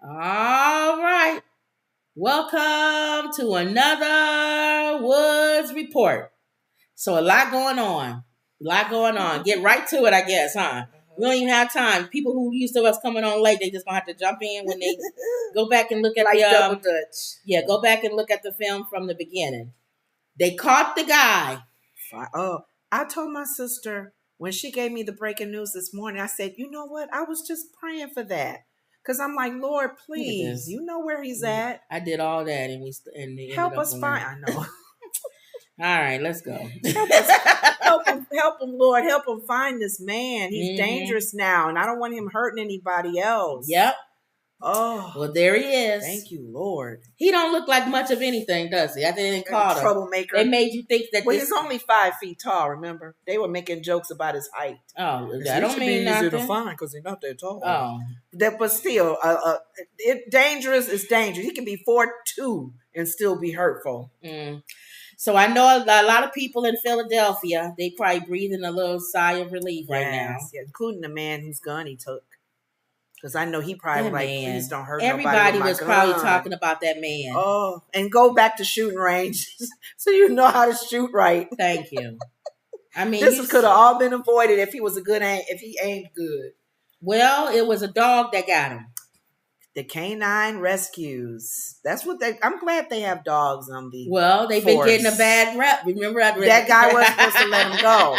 All right. Welcome to another Woods Report. So a lot going on. Get right to it, I guess, huh? We don't even have time. People who used to us coming on late, they just gonna have to jump in when they go back and look at like the double dutch. Yeah, go back and look at the film from the beginning. They caught the guy. Oh, I told my sister when she gave me the breaking news this morning, I said, you know what? I was just praying for that. Because I'm like, Lord, please, you know where he's at. I did all that and help us find. I know. All right, let's go. help him, Lord. Help him find this man. He's dangerous now, and I don't want him hurting anybody else. Yep. Oh, well, there he is. Thank you, Lord. He don't look like much of anything, does he? I didn't call him troublemaker. They made you think that. Well, he's only 5 feet tall. Remember, they were making jokes about his height. Oh, that don't mean nothing. Easy to find because he's not that tall. Oh, but still, dangerous is dangerous. He can be 4'2" and still be hurtful. So I know a lot of people in Philadelphia. They probably breathing a little sigh of relief right now, including the man whose gun he took. Because I know he probably please don't hurt Everybody nobody. Was probably talking about that man. Oh, and go back to shooting range so you know how to shoot right. Thank you. I mean, this could have all been avoided if he was if he aimed good. Well, it was a dog that got him. The canine rescues. That's what I'm glad they have dogs on the. Well, they've been getting a bad rep. Remember, that guy wasn't supposed to let him go.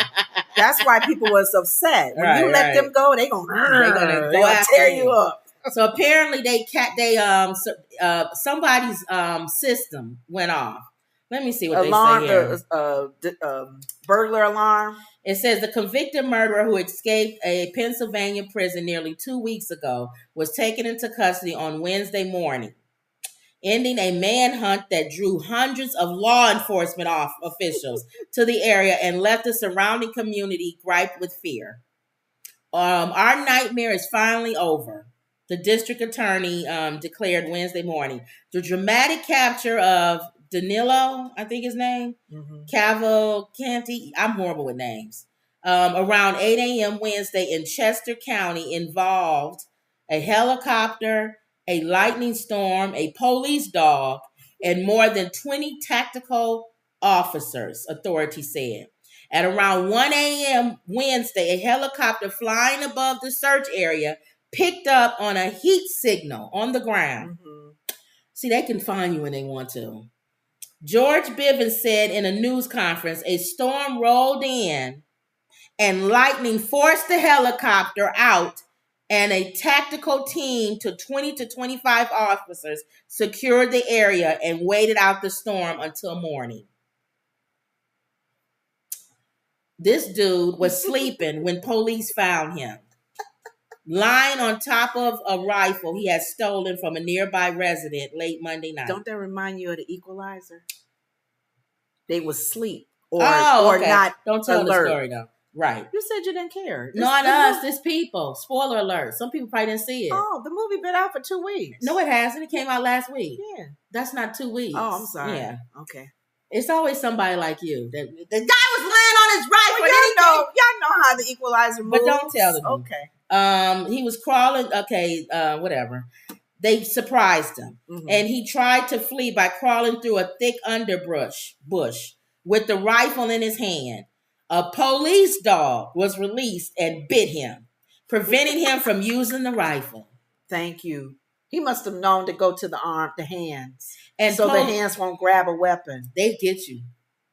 That's why people was upset. When you let them go, they're gonna tear you up. So apparently somebody's system went off. Let me see what they say here. Burglar alarm. It says the convicted murderer who escaped a Pennsylvania prison nearly 2 weeks ago was taken into custody on Wednesday morning, ending a manhunt that drew hundreds of law enforcement officials to the area and left the surrounding community griped with fear. Our nightmare is finally over, the district attorney declared Wednesday morning. The dramatic capture of Danilo, I think his name, Cavalcanti, I'm horrible with names, around 8 a.m. Wednesday in Chester County involved a helicopter, a lightning storm, a police dog, and more than 20 tactical officers, authorities said. At around 1 a.m. Wednesday, a helicopter flying above the search area picked up on a heat signal on the ground. See, they can find you when they want to. George Bivens said in a news conference, a storm rolled in and lightning forced the helicopter out, and a tactical team to 20 to 25 officers secured the area and waited out the storm until morning. This dude was sleeping when police found him, lying on top of a rifle he had stolen from a nearby resident late Monday night. Don't that remind you of the Equalizer? They was asleep or not. Don't tell alert. The story though. Right. You said you didn't care. Not us. This people. Spoiler alert. Some people probably didn't see it. Oh, the movie been out for 2 weeks. No, it hasn't. It came out last week. Yeah. That's not 2 weeks. Oh, I'm sorry. Yeah. Okay. It's always somebody like you. The guy was laying on his rifle. Well, y'all know how the Equalizer moves. But don't tell them. Okay. He was crawling. Okay. Whatever. They surprised him, and he tried to flee by crawling through a thick underbrush with the rifle in his hand. A police dog was released and bit him, preventing him from using the rifle. Thank you. He must have known to go to the hands. And so the hands won't grab a weapon. They get you.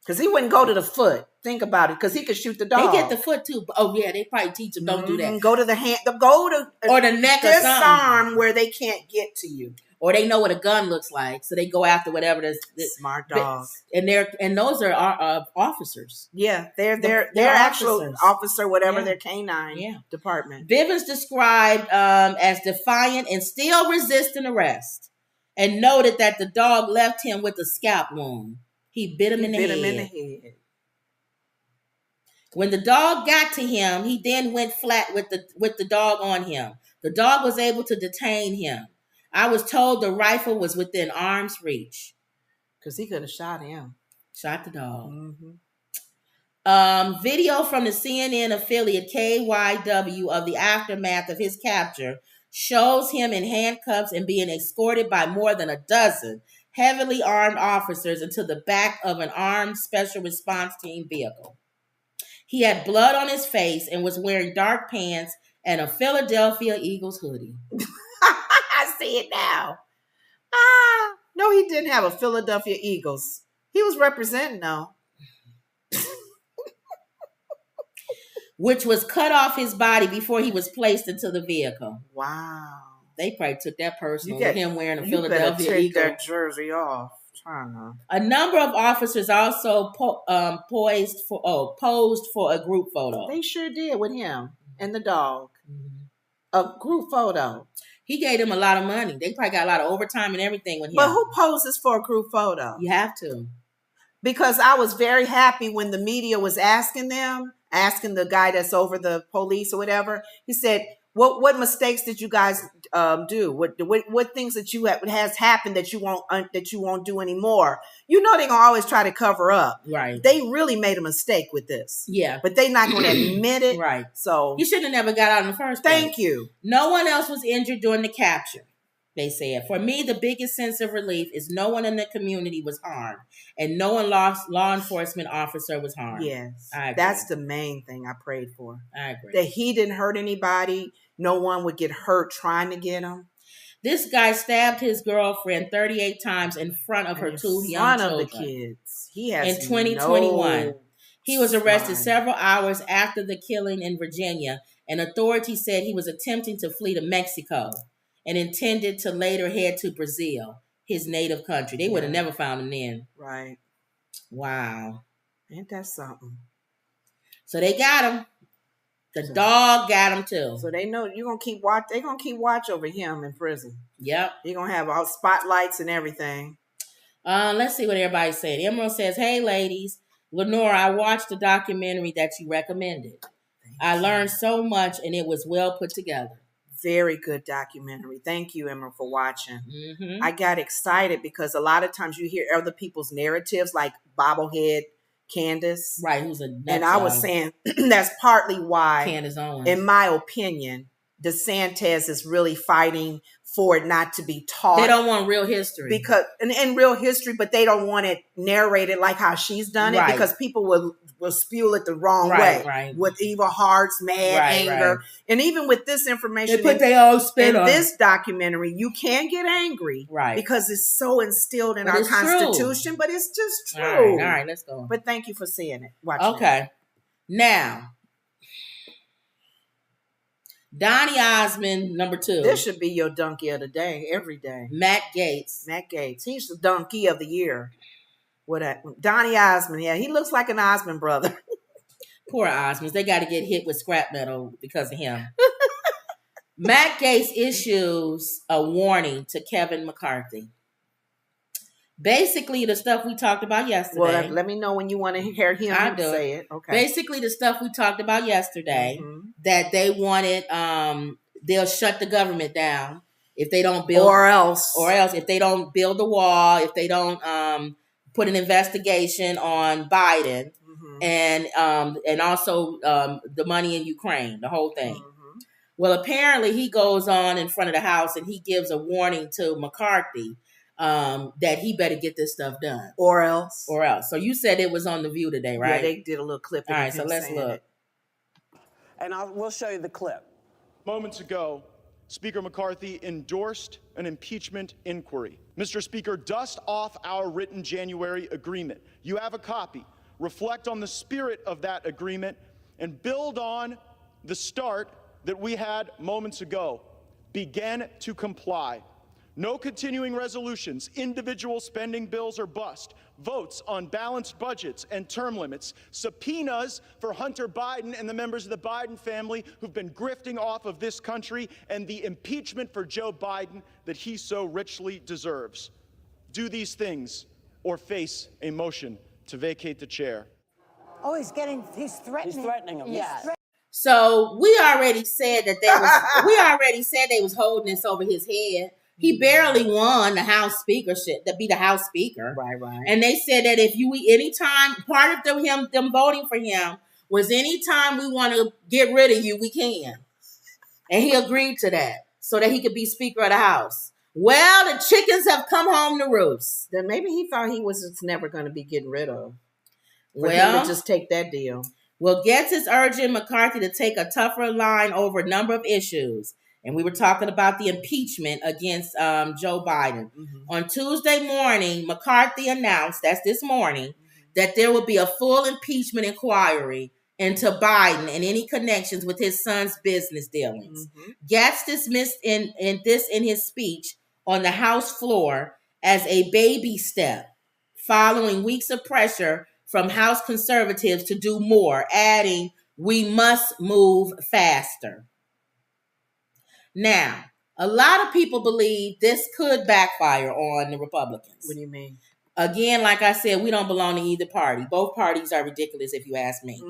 Because he wouldn't go to the foot. Think about it. Because he could shoot the dog. They get the foot too. Oh, yeah. They probably teach them, don't do that. Go to the hand. Or the neck or something. Disarm where they can't get to you. Or they know what a gun looks like, so they go after whatever this smart dog. And those are officers. Yeah, they're actual officer, whatever their canine department. Bivens described as defiant and still resisting arrest, and noted that the dog left him with a scalp wound. He bit him in the head. When the dog got to him, he then went flat with the dog on him. The dog was able to detain him. I was told the rifle was within arm's reach. Because he could have shot him. Shot the dog. Video from the CNN affiliate KYW of the aftermath of his capture shows him in handcuffs and being escorted by more than a dozen heavily armed officers into the back of an armed special response team vehicle. He had blood on his face and was wearing dark pants and a Philadelphia Eagles hoodie. I see it now. No, he didn't have a Philadelphia Eagles. He was representing, though. Which was cut off his body before he was placed into the vehicle. Wow. They probably took that personal with him wearing a Philadelphia take Eagle. that jersey off. A number of officers also posed for a group photo. They sure did with him and the dog. Mm-hmm. A group photo. He gave them a lot of money. They probably got a lot of overtime and everything with him. But who poses for a group photo? You have to. Because I was very happy when the media was asking the guy that's over the police or whatever. He said, "What mistakes did you guys do? What things that has happened that you won't do anymore?" You know they're gonna always try to cover up. Right. They really made a mistake with this. Yeah. But they're not gonna admit it. Right. So you should have never got out in the first place. Thank you. No one else was injured during the capture. They said, "For me, the biggest sense of relief is no one in the community was harmed, and no one law enforcement officer was harmed." Yes, I agree. That's the main thing I prayed for. I agree. That he didn't hurt anybody. No one would get hurt trying to get him. This guy stabbed his girlfriend 38 times in front of her two young children. In front of the kids. He has in 2021. He was arrested several hours after the killing in Virginia, and authorities said he was attempting to flee to Mexico and intended to later head to Brazil, his native country. They would have never found him then. Right. Wow. Ain't that something? So they got him. The dog got him too. So they know you're gonna keep watch. They're gonna keep watch over him in prison. Yep. You're gonna have all spotlights and everything. Let's see what everybody's saying. Emerald says, "Hey ladies, Lenora, I watched the documentary that you recommended. I learned so much and it was well put together." Very good documentary. Thank you, Emerald, for watching. Mm-hmm. I got excited because a lot of times you hear other people's narratives, like Bobblehead Candace. Right, who's a nut and I was saying that's partly why, Candace Owens, in my opinion, DeSantis is really fighting for it not to be taught. They don't want real history. Because and real history, but they don't want it narrated like how she's done it, because people will spew it the wrong way. Right. With evil hearts, mad, anger. Right. And even with this information, they put their own spin on this documentary, you can get angry. Right. Because it's so instilled in our Constitution, true. But it's just true. All right, let's go. But thank you for seeing it. Watching it. Now, Donny Osmond, number 2. This should be your donkey of the day, every day. Matt Gaetz. He's the donkey of the year. Donny Osmond, he looks like an Osmond brother. Poor Osmonds. They got to get hit with scrap metal because of him. Matt Gaetz issues a warning to Kevin McCarthy. Basically, the stuff we talked about yesterday. Well, let me know when you want to hear him say it. Okay. Basically, the stuff we talked about yesterday, that they wanted, they'll shut the government down if they don't build, or else if they don't build the wall, if they don't put an investigation on Biden, and also the money in Ukraine, the whole thing. Well, apparently, he goes on in front of the House and he gives a warning to McCarthy. That he better get this stuff done. Or else. So you said it was on The View today, right? Yeah, they did a little clip. All right, so let's look. And we'll show you the clip. Moments ago, Speaker McCarthy endorsed an impeachment inquiry. Mr. Speaker, dust off our written January agreement. You have a copy. Reflect on the spirit of that agreement and build on the start that we had moments ago. Begin to comply. No continuing resolutions, individual spending bills or bust, votes on balanced budgets and term limits, subpoenas for Hunter Biden and the members of the Biden family who've been grifting off of this country, and the impeachment for Joe Biden that he so richly deserves. Do these things or face a motion to vacate the chair. Oh, he's threatening. He's threatening him. Yeah. So we already said that they was holding this over his head. He barely won the House speakership, to be the House Speaker. Right. And they said that anytime, part of them voting for him was anytime we want to get rid of you, we can. And he agreed to that. so that he could be Speaker of the House. Well, the chickens have come home to roost. Then maybe he thought he was just never going to be getting rid of. But he Well, would just take that deal. Well, Getz is urging McCarthy to take a tougher line over a number of issues. And we were talking about the impeachment against Joe Biden. On Tuesday morning, McCarthy announced, that's this morning, that there will be a full impeachment inquiry into Biden and any connections with his son's business dealings. Getz dismissed in his speech on the House floor as a baby step following weeks of pressure from House conservatives to do more, adding, "We must move faster." Now, a lot of people believe this could backfire on the Republicans. What do you mean? Again, like I said, we don't belong to either party. Both parties are ridiculous, if you ask me.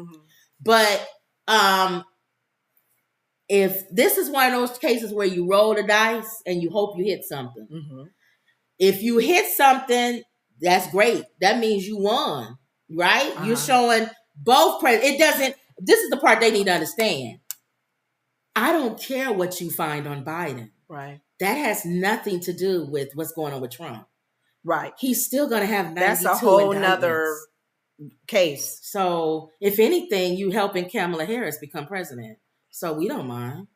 But if this is one of those cases where you roll the dice and you hope you hit something. If you hit something, that's great. That means you won, right? You're showing both this is the part they need to understand. I don't care what you find on Biden. Right. That has nothing to do with what's going on with Trump. Right. He's still going to have 92 That's a whole indictments. nother case. So, if anything, you helping Kamala Harris become president. So, we don't mind.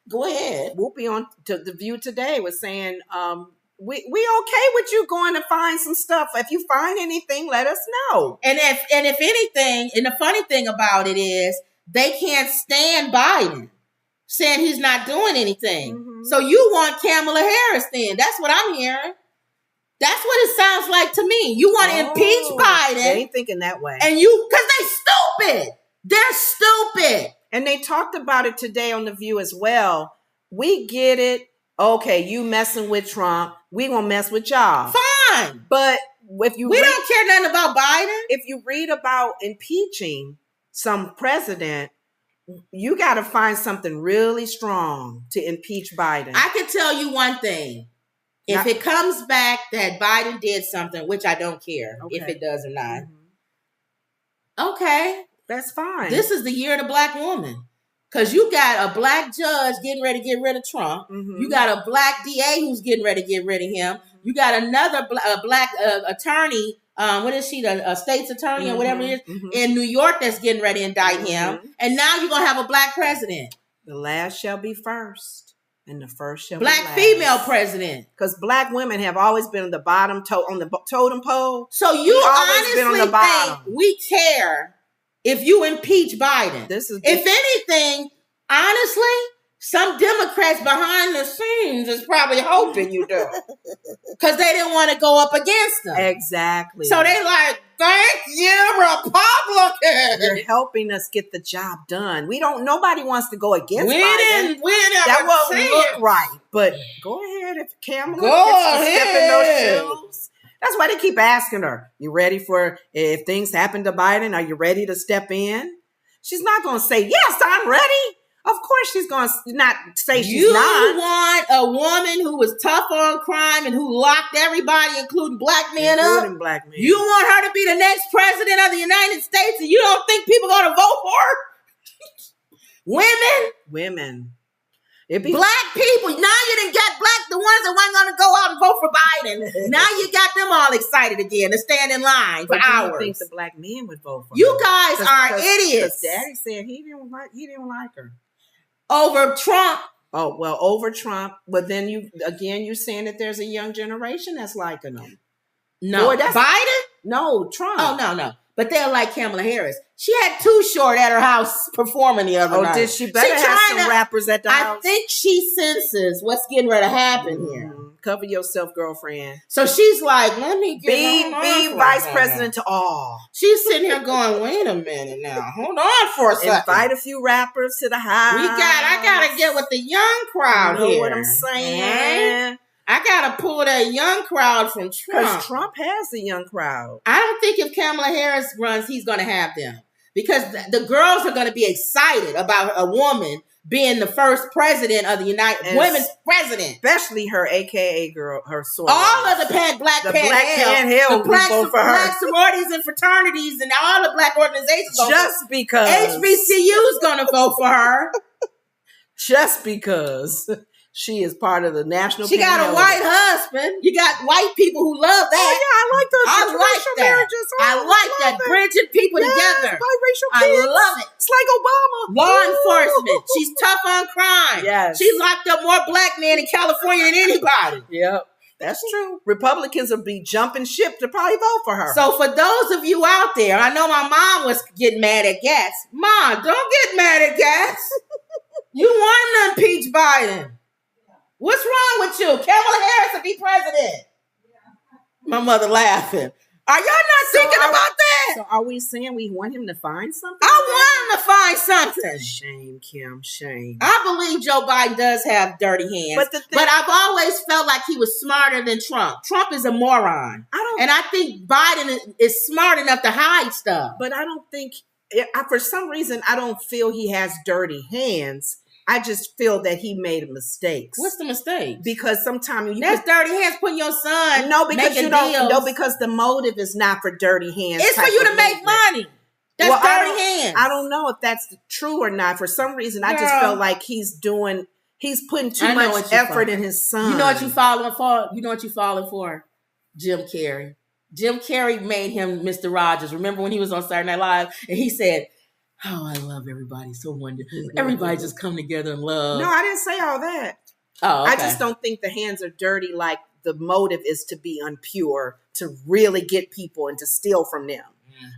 Go ahead. Whoopi on to The View today was saying, we okay with you going to find some stuff. If you find anything, let us know. And if anything, and the funny thing about it is, they can't stand Biden, saying he's not doing anything. So you want Kamala Harris then. That's what I'm hearing. That's what it sounds like to me. You want to impeach Biden. They ain't thinking that way. And because they stupid. They're stupid. And they talked about it today on The View as well. We get it. Okay, you messing with Trump. We gonna mess with y'all. Fine. But if you don't care nothing about Biden. If you read about impeaching some president, you got to find something really strong to impeach Biden. I can tell you one thing. If it comes back that Biden did something, which I don't care if it does or not. Okay. That's fine. This is the year of the black woman. Because you got a black judge getting ready to get rid of Trump. You got a black DA who's getting ready to get rid of him. You got another black attorney. What is she? A state's attorney or whatever it is in New York that's getting ready to indict him. And now you're going to have a black president. The last shall be first and the first shall black be last. Female president. Because black women have always been on the bottom, on the totem pole. So you honestly think we care if you impeach Biden? If anything, honestly, some Democrats behind the scenes is probably hoping you do. Because they didn't want to go up against them. Exactly. So they like, thank you, Republicans. You're helping us get the job done. Nobody wants to go against Biden. That won't look right. But go ahead if Kamala gets to step in those shoes. That's why they keep asking her, you ready for, if things happen to Biden, are you ready to step in? She's not going to say, yes, I'm ready. Of course she's going to not say she's not. You want a woman who was tough on crime and who locked everybody, including black men up? Black men. You want her to be the next president of the United States and you don't think people are going to vote for her? Women. Black people. Now you done got the ones that weren't going to go out and vote for Biden. Now you got them all excited again to stand in line for hours. You think the black men would vote for her? You guys are idiots. Daddy said he didn't like her. Over Trump. Oh, well, over Trump. But then you're saying that there's a young generation that's liking him. No. Boy, Biden? No, Trump. Oh, no. But they'll like Kamala Harris. She had Too Short at her house performing the other night. Oh, did she? Better have some rappers at the house. I think she senses what's getting ready to happen here. Cover yourself, girlfriend. So she's like, let me be vice president to all. She's sitting here going, wait a minute now. Hold on for a second. Invite a few rappers to the house. I gotta get with the young crowd here. You know what I'm saying? I gotta pull that young crowd from Trump. Because Trump has a young crowd. I don't think if Kamala Harris runs, he's gonna have them. Because the girls are gonna be excited about a woman being the first president of the women's president. Especially her AKA girl, her soror. All of the black sororities and fraternities and all the black organizations. Just because HBCU is going to vote for her. just because she is part of the national. She got a white husband. You got white people who love that. Oh yeah, I like those interracial marriages. Oh, I like that. Bridging people together. Biracial I kids. love it. It's like Obama. Law enforcement. She's tough on crime. Yes. She locked up more black men in California than anybody. Yep. That's true. Republicans will be jumping ship to probably vote for her. So for those of you out there, I know my mom was getting mad at gas. Mom, don't get mad at gas. You want to impeach Biden. What's wrong with you? Kamala Harris will be president. My mother laughing. Are y'all not thinking about that? So are we saying we want him to find something? I want him to find something. Shame, Kim, shame. I believe Joe Biden does have dirty hands, but I've always felt like he was smarter than Trump. Trump is a moron. And I think Biden is smart enough to hide stuff. But I don't think, for some reason, I don't feel he has dirty hands. I just feel that he made mistakes. What's the mistake? Because sometimes that's dirty hands putting your son. No, because you don't. Deals. No, because the motive is not for dirty hands. It's for you to make money. That's dirty hands. I don't know if that's true or not. For some reason, I just felt like he's putting too much effort in his son. You know what you falling for? You know what you falling for? Jim Carrey. Jim Carrey made him Mr. Rogers. Remember when he was on Saturday Night Live and he said, "Oh, I love everybody so wonderful. Everybody just come together and love." No, I didn't say all that. Oh, okay. I just don't think the hands are dirty. Like the motive is to be unpure, to really get people and to steal from them.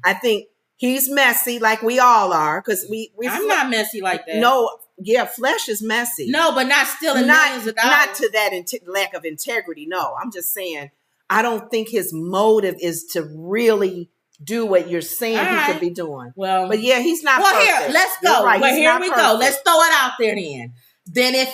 I think he's messy, like we all are, because I'm not messy like that. No, yeah, flesh is messy. No, but not stealing millions of dollars. Not to that lack of integrity. No, I'm just saying I don't think his motive is to really do what you're saying he could be doing. Well, but yeah, he's not perfect. Here, let's go. Right, well, here we go. Let's throw it out there then.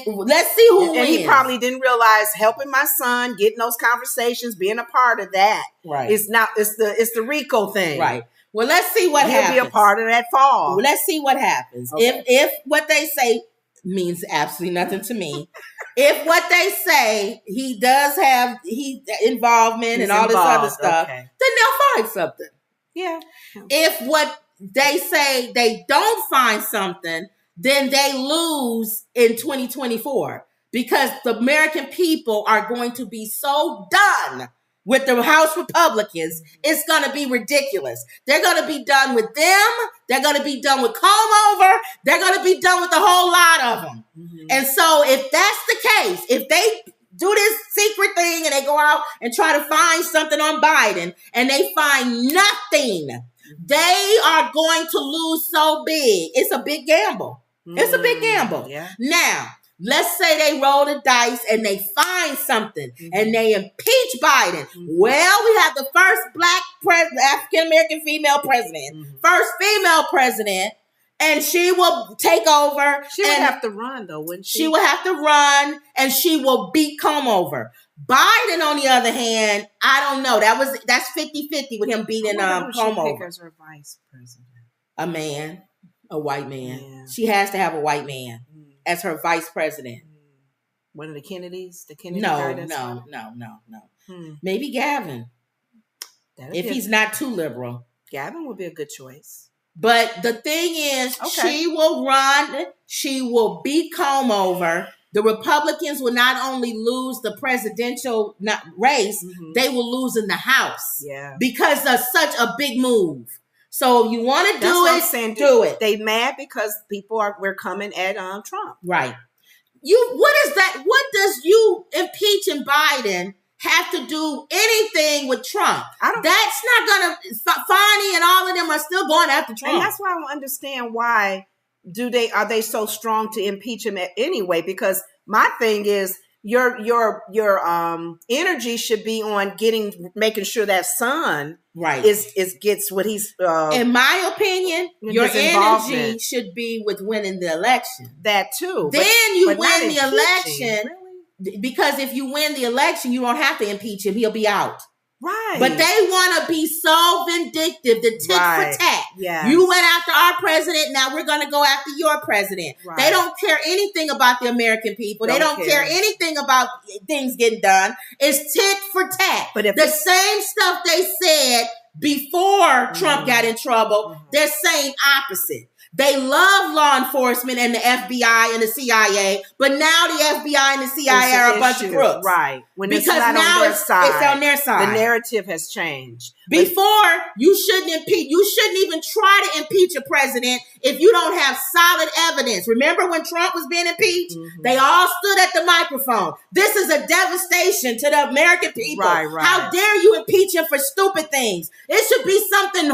Let's see who wins. And he probably didn't realize helping my son, getting those conversations, being a part of that. Right. It's the RICO thing. Right. Well, let's see what happens. He'll be a part of that fall. Well, let's see what happens. Okay. If what they say means absolutely nothing to me. If what they say he does have involvement and all this other stuff, then they'll find something. Yeah. If what they say they don't find something, then they lose in 2024 because the American people are going to be so done with the House Republicans. It's going to be ridiculous. They're going to be done with them. They're going to be done with Comover. They're going to be done with a whole lot of them. Mm-hmm. And so if that's the case, if they do this secret thing and they go out and try to find something on Biden and they find nothing, they are going to lose so big. It's a big gamble. It's a big gamble. Yeah. Now, let's say they roll the dice and they find something and they impeach Biden. Well, we have the first black African-American female president, first female president, and she will take over. She would have to run, though, wouldn't she? She will have to run, and she will beat Comover. Biden, on the other hand, I don't know. That's 50-50 with him beating Comover. Pick as her vice president? A man. A white man. Yeah. She has to have a white man as her vice president. One of the Kennedys? The Kennedy No. Maybe Gavin. If he's not too liberal. Gavin would be a good choice. But the thing is, she will run. She will beat Comover. The Republicans will not only lose the presidential race, they will lose in the House. Yeah. Because of such a big move. So if you want to do it. They mad because we're coming at Trump. Right. What is that? What does you impeaching Biden have to do anything with Trump? That's not gonna. Fani and all of them are still going after Trump. And that's why I don't understand why are they so strong to impeach him anyway? Because my thing is your energy should be on making sure that son gets what he's in my opinion, your energy should be with winning the election. That too. Then you win the election. Really? Because if you win the election, you don't have to impeach him. He'll be out. Right. But they want to be so vindictive, the tit for tat. Yes. You went after our president, now we're going to go after your president. Right. They don't care anything about the American people. They don't care anything about things getting done. It's tit for tat. But the same stuff they said before Trump got in trouble, they're saying opposite. They love law enforcement and the FBI and the CIA, but now the FBI and the CIA are a bunch of crooks. Right. When Because it's not now on their side. It's on their side. The narrative has changed. Before, you shouldn't impeach. You shouldn't even try to impeach a president if you don't have solid evidence. Remember when Trump was being impeached? Mm-hmm. They all stood at the microphone. This is a devastation to the American people. Right. How dare you impeach him for stupid things? It should be something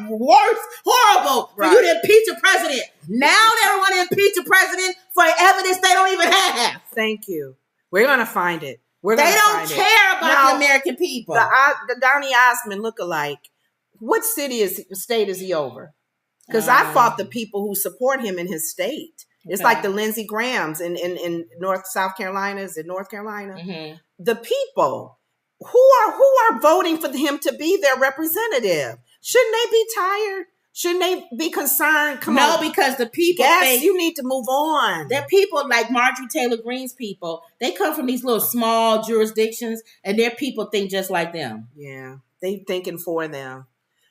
worse, horrible for you to impeach a president. Now they want to impeach a president for evidence they don't even have. Thank you. We're going to find it. They don't care about the American people. The Donny Osmond lookalike, what state is he over? Because I fought the people who support him in his state. It's like the Lindsey Grahams in South Carolina. Is it North Carolina? Mm-hmm. The people who are voting for him to be their representative. Shouldn't they be tired? Shouldn't they be concerned? No, because the people think you need to move on. They're people like Marjorie Taylor Greene's people. They come from these little small jurisdictions, and their people think just like them. Yeah, they thinking for them.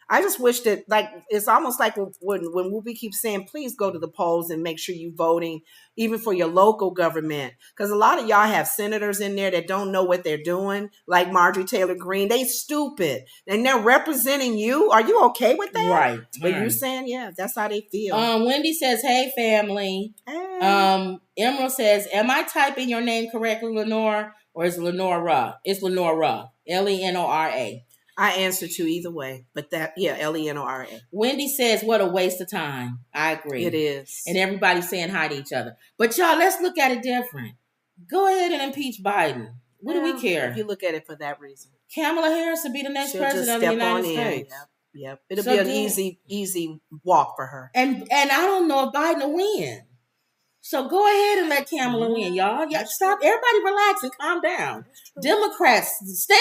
I just wish that, like, it's almost like when we keep saying, please go to the polls and make sure you're voting, even for your local government. Because a lot of y'all have senators in there that don't know what they're doing, like Marjorie Taylor Greene. They stupid. And they're representing you. Are you okay with that? Right. But you're saying, yeah, that's how they feel. Wendy says, hey, family. Hey. Emerald says, am I typing your name correctly, Lenora? Or is it Lenora? It's Lenora. Lenora. I answer to either way, but Lenora. Wendy says, what a waste of time. I agree. It is. And everybody's saying hi to each other. But y'all, let's look at it different. Go ahead and impeach Biden. What do we care? If you look at it for that reason. Kamala Harris will be the next president of the United States. Yep. It'll be an easy walk for her. And I don't know if Biden will win. So go ahead and let Kamala win, y'all. Stop. Everybody relax and calm down. Democrats, stand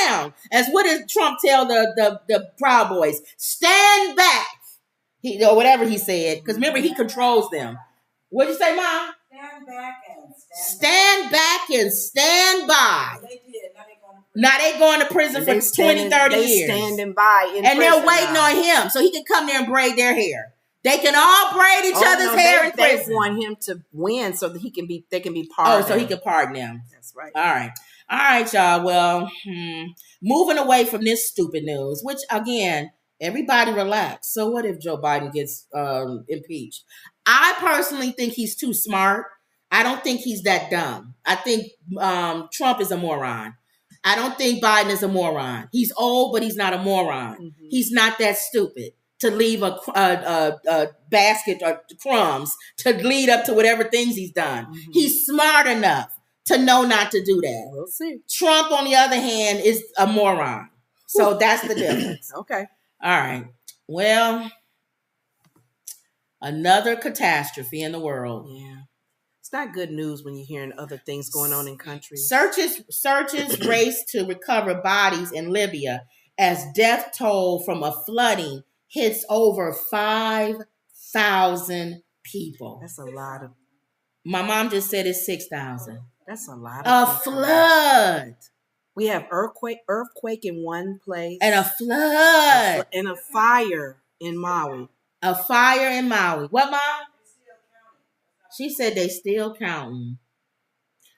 down. As what did Trump tell the Proud Boys? Stand back. Or whatever he said. Because remember, he controls them. What'd you say, Mom? Stand back and stand back and stand by. They did. Now they going to prison for 20, 30 years. They standing by and they're waiting on him so he can come there and braid their hair. They can all braid each other's hair in prison. They want him to win so that they can be pardoned. Oh, so he can pardon them. That's right. All right, y'all. Well, moving away from this stupid news, which again, everybody relax. So what if Joe Biden gets impeached? I personally think he's too smart. I don't think he's that dumb. I think Trump is a moron. I don't think Biden is a moron. He's old, but he's not a moron. Mm-hmm. He's not that stupid to leave a basket or crumbs to lead up to whatever things he's done. Mm-hmm. He's smart enough to know not to do that. We'll see. Trump, on the other hand, is a moron. So that's the difference. Okay. All right. Well, another catastrophe in the world. Yeah. It's not good news when you're hearing other things going on in countries. Searches race to recover bodies in Libya as death toll from a flooding hits over 5,000 people. That's a lot of. My mom just said it's 6,000. That's a lot of people. Flood. We have earthquake in one place. And a flood. And a fire in Maui. A fire in Maui. What, Mom? She said they still counting.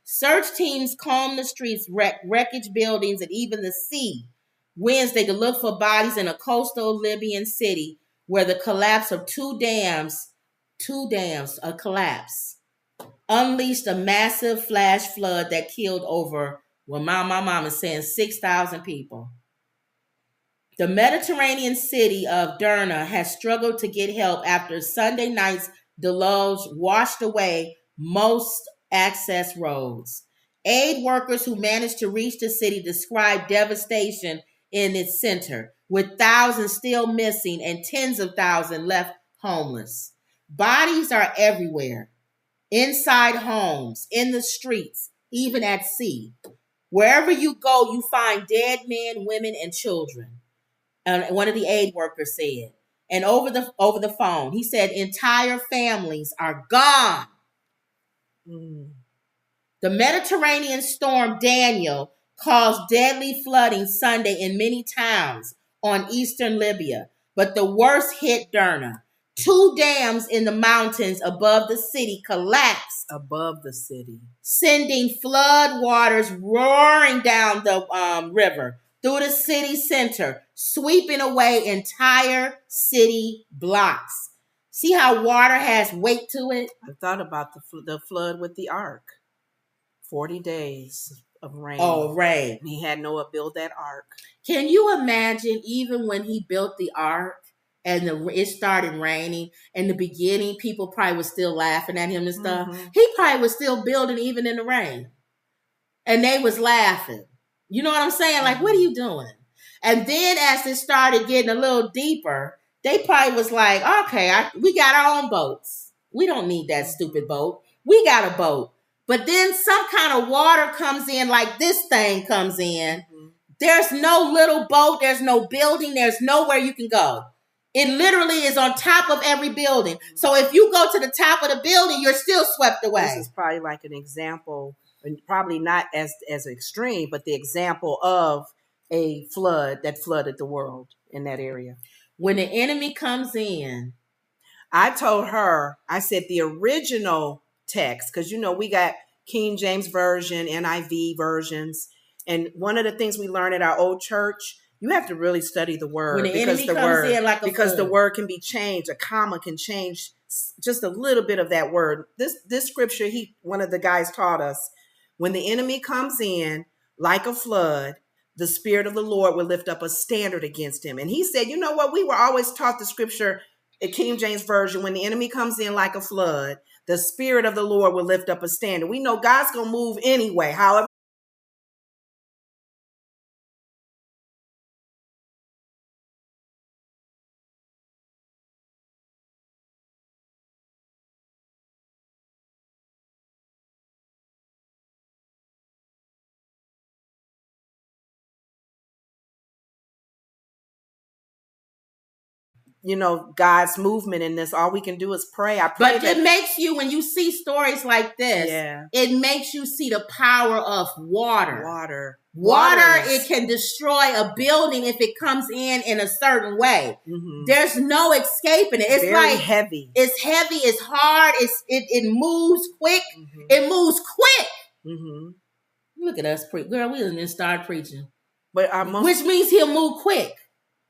Search teams combed the streets, wreckage buildings, and even the sea Wednesday to look for bodies in a coastal Libyan city where the collapse of two dams, unleashed a massive flash flood that killed over, well, my mom is saying 6,000 people. The Mediterranean city of Derna has struggled to get help after Sunday night's deluge washed away most access roads. Aid workers who managed to reach the city described devastation in its center, with thousands still missing and tens of thousands left homeless. Bodies are everywhere, inside homes, in the streets, even at sea. Wherever you go, you find dead men, women, and children. One of the aid workers said. And over the phone, he said entire families are gone. The Mediterranean storm Daniel caused deadly flooding Sunday in many towns on eastern Libya, but the worst hit Derna. 2 dams in the mountains above the city collapsed, Above the city. sending flood waters roaring down the river through the city center, sweeping away entire city blocks. See how water has weight to it? I thought about the flood with the ark. 40 days of rain. Oh, rain. And he had Noah build that ark. Can you imagine even when he built the ark and it started raining, in the beginning, people probably was still laughing at him and stuff. Mhm. He probably was still building even in the rain. And they was laughing. You know what I'm saying? Like, what are you doing? And then as it started getting a little deeper, they probably was like, okay, we got our own boats. We don't need that stupid boat. We got a boat. But then some kind of water comes in, like this thing comes in. Mhm. There's no little boat. There's no building. There's nowhere you can go. It literally is on top of every building. So if you go to the top of the building, you're still swept away. This is probably like an example, and probably not as extreme, but the example of a flood that flooded the world in that area. When the enemy comes in, I told her, I said the original text, because we got King James Version, NIV versions. And one of the things we learned at our old church, you have to really study the word, when the because enemy comes in like a because the flood. word can be changed. A comma can change just a little bit of that word. This scripture, one of the guys taught us, when the enemy comes in like a flood, the Spirit of the Lord will lift up a standard against him. And he said, you know what? We were always taught the scripture in King James Version, when the enemy comes in like a flood, the Spirit of the Lord will lift up a standard. We know God's going to move anyway. However, God's movement in this, all we can do is pray. I pray But it makes you, when you see stories like this, it makes you see the power of water. Water, it can destroy a building if it comes in a certain way. Mm-hmm. There's no escaping it. It's very like heavy. It's heavy. It's hard. It moves quick. Mm-hmm. It moves quick. Mm-hmm. Look at us, girl. We didn't even start preaching. But which means he'll move quick.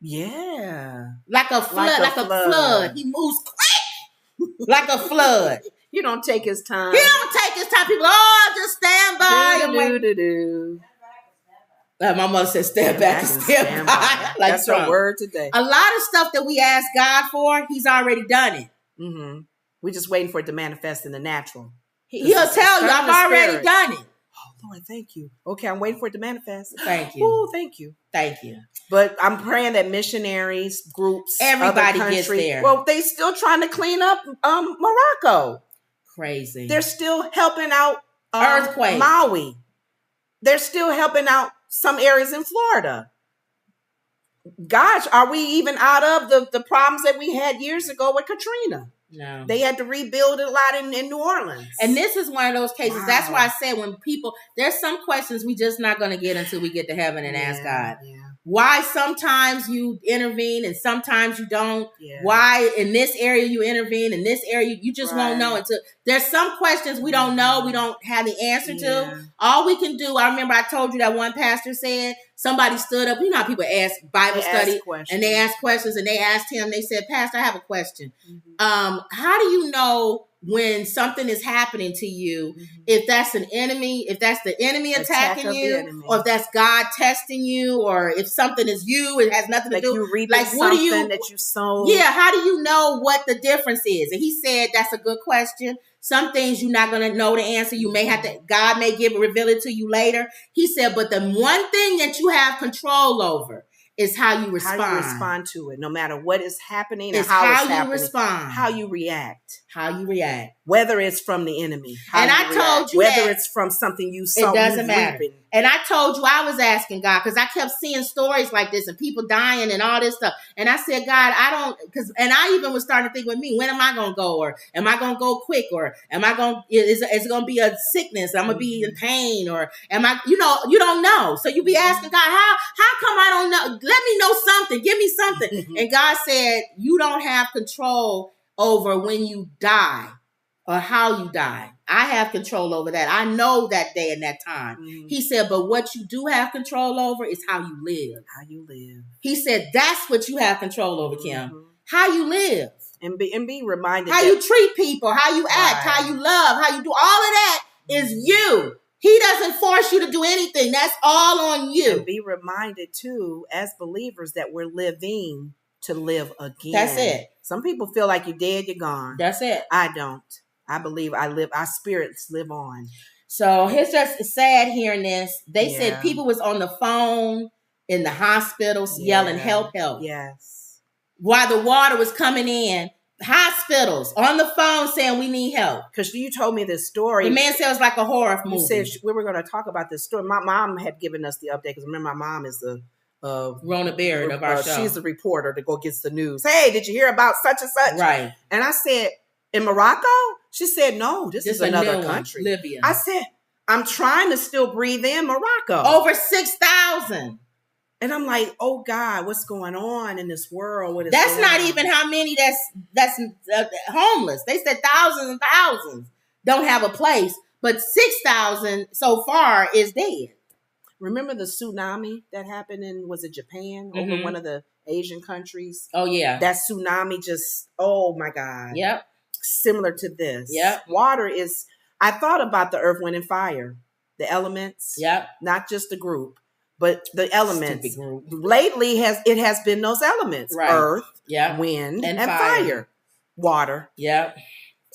Yeah, like a flood. Like a flood. He moves quick, like a flood. You don't take his time. He don't take his time. People, just stand by. My mother said, stand back and stand by. Like that's her word today. A lot of stuff that we ask God for, he's already done it. Mm-hmm. We're just waiting for it to manifest in the natural. He'll tell you, I've already done it. Oh, Lord, thank you. Okay, I'm waiting for it to manifest. Thank you. Oh, thank you. Thank you. But I'm praying that missionaries, groups, everybody gets there. Well, they still trying to clean up Morocco. Crazy. They're still helping out earthquake. Maui. They're still helping out some areas in Florida. Gosh, are we even out of the problems that we had years ago with Katrina? No. They had to rebuild a lot in New Orleans. And this is one of those cases. Wow. That's why I said when people, there's some questions we just not going to get until we get to heaven and ask God. Yeah. Why sometimes you intervene and sometimes you don't. Yeah. Why in this area you intervene, in this area you just won't know until there's some questions we don't know, we don't have the answer to. All we can do, I remember I told you that one pastor said, somebody stood up, you know how people ask Bible study and they ask questions and they asked him, they said, Pastor, I have a question. Mm-hmm. How do you know when something is happening to you, if that's an enemy, if that's the enemy attacking you, or if that's God testing you, or if something is you, it has nothing to do. You read like what do you that you sown? Yeah, how do you know what the difference is? And he said that's a good question. Some things you're not going to know the answer. You may have to, God may reveal it to you later. He said, but the one thing that you have control over is how you respond. How you respond to it, no matter what is happening and how it's you happening. Respond. How you react. How you react. Whether it's from the enemy. And I told you whether it's from something you saw. It doesn't matter. Reaping. And I told you I was asking God because I kept seeing stories like this and people dying and all this stuff. And I said, God, I don't, and I even was starting to think with me, when am I going to go? Or am I going to go quick? Or am I going, is it going to be a sickness? I'm going to be in pain? Or am I, you don't know. So you be asking God, how come I don't know? Let me know something. Give me something. And God said, you don't have control over when you die or how you die. I have control over that. I know that day and that time. Mm-hmm. He said, but what you do have control over is how you live. How you live. He said, that's what you have control over, Kim. Mm-hmm. How you live. And be reminded how you treat people, how you act, Right. how you love, how you do. All of that is you. He doesn't force you to do anything. That's all on you. And be reminded too, as believers, that we're living to live again. That's it. Some people feel like you're dead, you're gone. That's it. I don't. I believe I live. Our spirits live on. So it's just sad hearing this. They Yeah. said people was on the phone in the hospitals yelling, help, help. Yes. While the water was coming in, hospitals on the phone saying we need help. Because you told me this story. The man said it was like a horror movie. You said we were going to talk about this story. My mom had given us the update because remember, my mom is the Rona Barrett of our show. She's the reporter that go gets the news. Hey, did you hear about such and such? Right. And I said, in Morocco? She said, no, this is another country. Libya. I said, I'm trying to still breathe in Morocco. Over 6,000. And I'm like, oh God, what's going on in this world? What is that's going not on? even how many that's homeless. They said thousands and thousands don't have a place, but 6,000 so far is dead. Remember the tsunami that happened in, was it Japan? Over one of the Asian countries? Oh, yeah. That tsunami just, oh my God. Yep. Similar to this. Yep. Water is, I thought about the earth, wind, and fire. The elements. Yep. Not just the group, but the elements. Stupid group. Lately, it has been those elements. Right. Earth, Yep. wind, And and fire. fire. Water. Yep.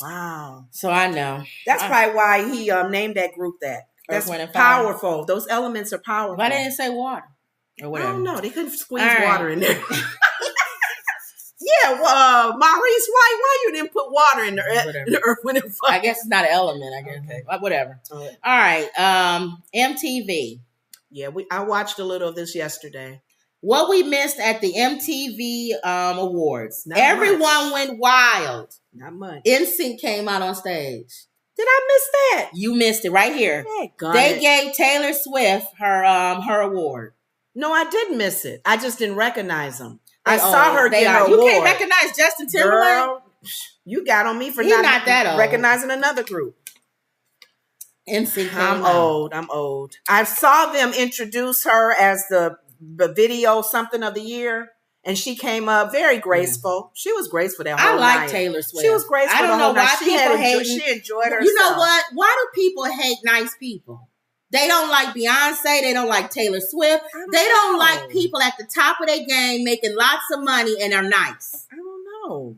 Wow. So I know. That's probably why he named that group that. That's Earth, Wind, and Fire. powerful. Those elements are powerful. Why didn't it say water? Or I whatever. don't know. They couldn't squeeze All right. water in there. Yeah, Maurice, why you didn't put water in the earth, wind, and fire? I guess it's not an element, I guess. Okay. Whatever. All right. All right. MTV. Yeah, I watched a little of this yesterday. What we missed at the MTV Awards. Not Everyone went wild. Not much. NSYNC came out on stage. Did I miss that? You missed it right here. Daggone They it. gave Taylor Swift her award. No, I didn't miss it. I just didn't recognize them. They I saw old. her They get are. her You award. can't recognize Justin Timberlake. Girl, you got on me for He not that old. recognizing another group. NSYNC came I'm out. I'm old. I saw them introduce her as the video something of the year, and she came up very graceful. She was graceful that I whole like night. Taylor Swift. She was graceful I don't the know whole night. why She people hate. She enjoyed herself. You know what? Why do people hate nice people? They don't like Beyonce. They don't like Taylor Swift. They don't know. like people at the top of their game making lots of money and are nice. I don't know.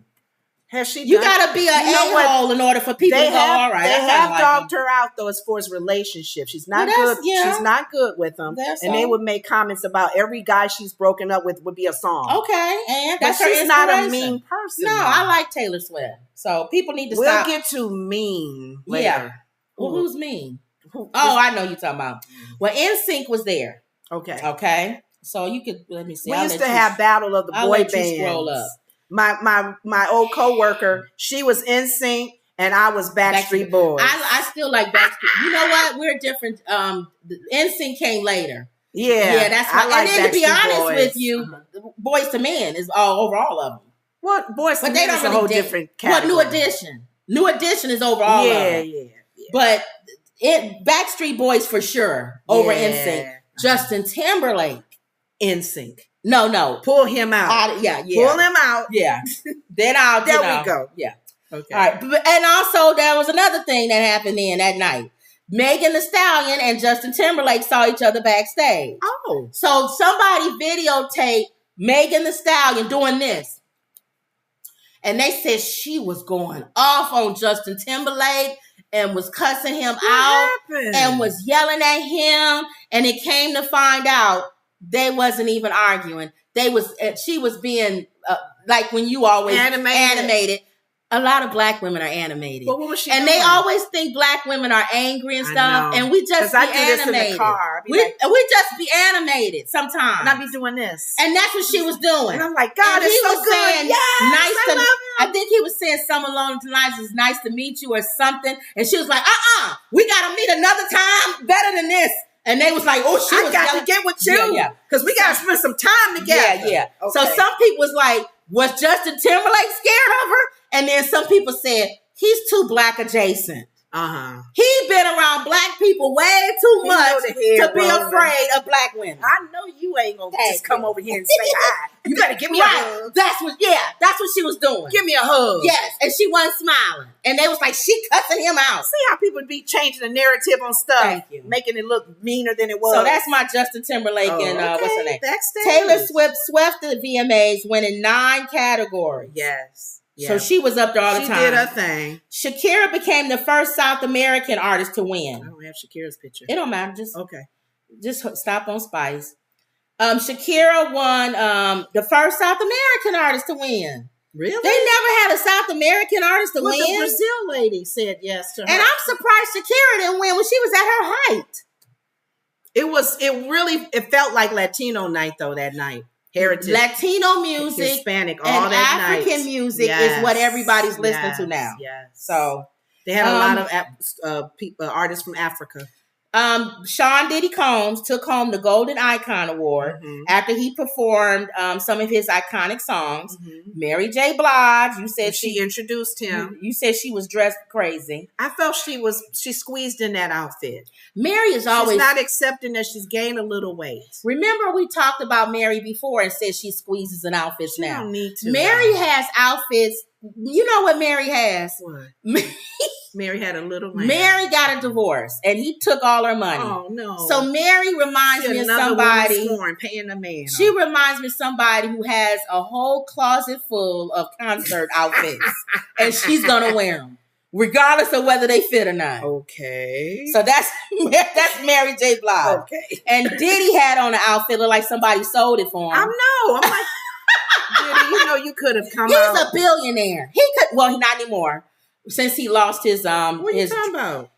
Has she? You done- got to be an You know what? a-hole in order for people They to go, have, all right. they I kinda have like dogged him. her out though as far as relationships. She's not Well, that's- good. yeah. She's not good with them. That's And they all. would make comments about every guy she's broken up with would be a song. Okay, and but that's her she's not a inspiration. mean person. No, though. I like Taylor Swift. So people need to We'll stop. get to mean later. Yeah. Well, Who- who's mean? who- Oh, I know you're talking about. Well, NSYNC was there. okay. Okay, so you could let me see. We I'll used let to you- have battle of the I'll boy let you bands. scroll up. My old coworker, she was NSYNC and I was Backstreet Boys. I still like Backstreet. You know what? We're different. NSYNC came later. yeah, That's I why. like And then to be Backstreet honest Boys. with you, Boys to Men is all over all of them. Well, Boys to But they Men don't is really a whole dance. different What category. New Edition? New Edition is over all of them. Yeah. But Backstreet Boys for sure over Yeah. NSYNC. Justin Timberlake. NSYNC. No. Pull him out. Yeah. Pull him out. Yeah. Then I'll. There you know, we go. Yeah. Okay. All right. And also, there was another thing that happened then that night. Megan Thee Stallion and Justin Timberlake saw each other backstage. Oh. So somebody videotaped Megan Thee Stallion doing this. And they said she was going off on Justin Timberlake and was cussing him out happened? and was yelling at him. And it came to find out they wasn't even arguing. She was being like when you always animated. A lot of black women are animated. But what was she and doing? they always think black women are angry and I stuff. know. And we just 'Cause be I do this in the animated. car. I be We like- just be animated sometimes. And I be doing this. And that's what she was doing. And I'm like, God, And it's he so was good. saying, Yes, nice I to, love him. I think he was saying something along the lines, it's nice to meet you or something. And she was like, we got to meet another time better than this. And they was like, oh, she I was got yelling. to get with you. Yeah. Because we got to spend some time together. Yeah. Okay. So some people was like, was Justin Timberlake scared of her? And then some people said, he's too black adjacent. He been around black people way too much to be afraid of black women. I know you ain't gonna just come over here and say hi. You better give me a hug. That's what she was doing. Give me a hug. Yes, and she wasn't smiling. And they was like, she cussing him out. See how people be changing the narrative on stuff. Thank you. Making it look meaner than it was. So that's my Justin Timberlake and what's her name? Backstage. Taylor Swift swept the VMAs, winning 9 categories. Yes. Yeah. So she was up there all the time. She did her thing. Shakira became the first South American artist to win. I don't have Shakira's picture. It don't matter. Just stop on Spice. Shakira won the first South American artist to win. Really? They never had a South American artist to win. The Brazil lady said yes to her. And I'm surprised Shakira didn't win when she was at her height. It felt like Latino night though that night. Heritage, Latino music, Hispanic, all and that African music is what everybody's listening to now. Yes. So they had a lot of artists from Africa. Sean Diddy Combs took home the Golden Icon Award after he performed some of his iconic songs. Mary J. Blige, you said she introduced him. You said she was dressed crazy. I felt she squeezed in that outfit. Mary is always she's not accepting that she's gained a little weight. Remember we talked about Mary before and said she squeezes in outfits now. She don't need to. Mary has outfits. You know what Mary has? What? Mary had a little man. Mary got a divorce, and he took all her money. Oh no! So Mary reminds me of somebody. Paying the man. She reminds me of somebody who has a whole closet full of concert outfits, and she's gonna wear them, regardless of whether they fit or not. Okay. So that's Mary J. Blige. Okay. And Diddy had on an outfit look like somebody sold it for him. I know. I'm like, Diddy, you know you could have come out. He's a billionaire. He could. Well, not anymore. Since he lost his What are you talking about?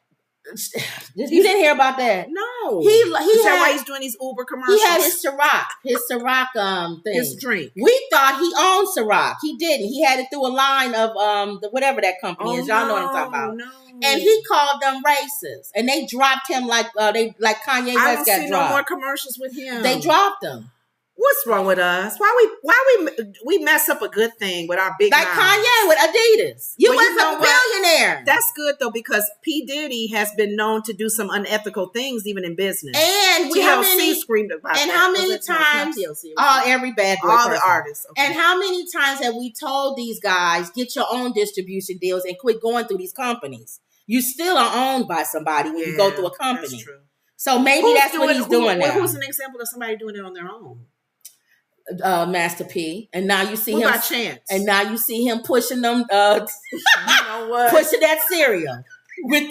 You didn't hear about that? No. Is that why he's doing these Uber commercials? He had his Ciroc thing. His drink. We thought he owned Ciroc. He didn't. He had it through a line of whatever that company is. Y'all know what I'm talking about. No. And he called them racist, and they dropped him like Kanye West got dropped. I don't see no more commercials with him. They dropped him. What's wrong with us? Why we mess up a good thing with our big like mouths? Kanye with Adidas? You was a billionaire. That's good though because P. Diddy has been known to do some unethical things even in business. And TLC screamed about and that. how many times? Every bad boy all person. the artists. Okay. And how many times have we told these guys get your own distribution deals and quit going through these companies? You still are owned by somebody when you go through a company. That's true. So maybe that's what he's doing now. Who's an example of somebody doing it on their own? Master P, and now you see him. Chance? And now you see him pushing them. You know what? Pushing that cereal with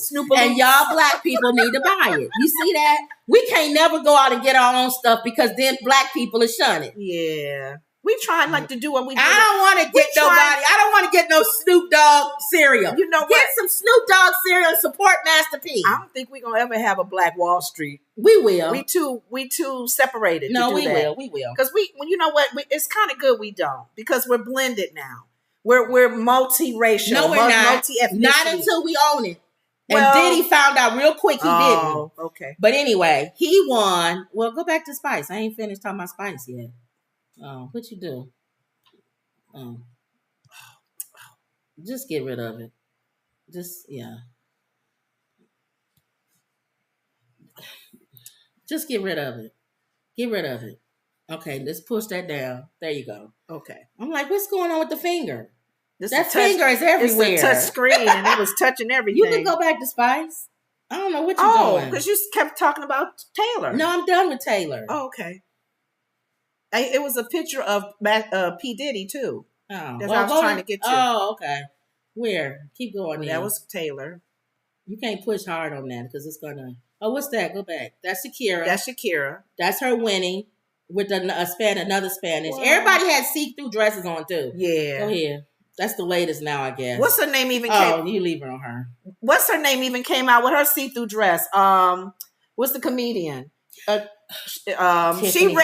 Snoop. And y'all black people need to buy it. You see that? We can't never go out and get our own stuff because then black people are shun it. Yeah. We trying to do what we do. I don't want to get nobody. I don't want to get no Snoop Dogg cereal. You know what? Get some Snoop Dogg cereal and support Master P. I don't think we're gonna ever have a Black Wall Street. We will. We too separated. No, to do we that. will. We will. Because you know what? It's kind of good we don't because we're blended now. We're multiracial. No, we're not. Multi-ethnicity. Not until we own it. And Diddy found out real quick he didn't. Okay. But anyway, he won. Well, go back to Spice. I ain't finished talking about Spice yet. Oh, what you do? Just get rid of it. Just get rid of it. Get rid of it. Okay, let's push that down. There you go. Okay. I'm like, what's going on with the finger? That finger is everywhere. It's a touch screen and it was touching everything. You can go back to Spice. I don't know what you're doing. Because you kept talking about Taylor. No, I'm done with Taylor. Oh, okay. It was a picture of P. Diddy, too. Oh. That's what I was trying to get to. Oh, okay. Where? Keep going. That was Taylor. You can't push hard on that because it's going to... Oh, what's that? Go back. That's Shakira. That's her winning with another Spanish. Wow. Everybody had see-through dresses on, too. Yeah. Go ahead. That's the latest now, I guess. What's her name even came... Oh, you leave her on her. What's her name even came out with her see-through dress? What's the comedian? She ready.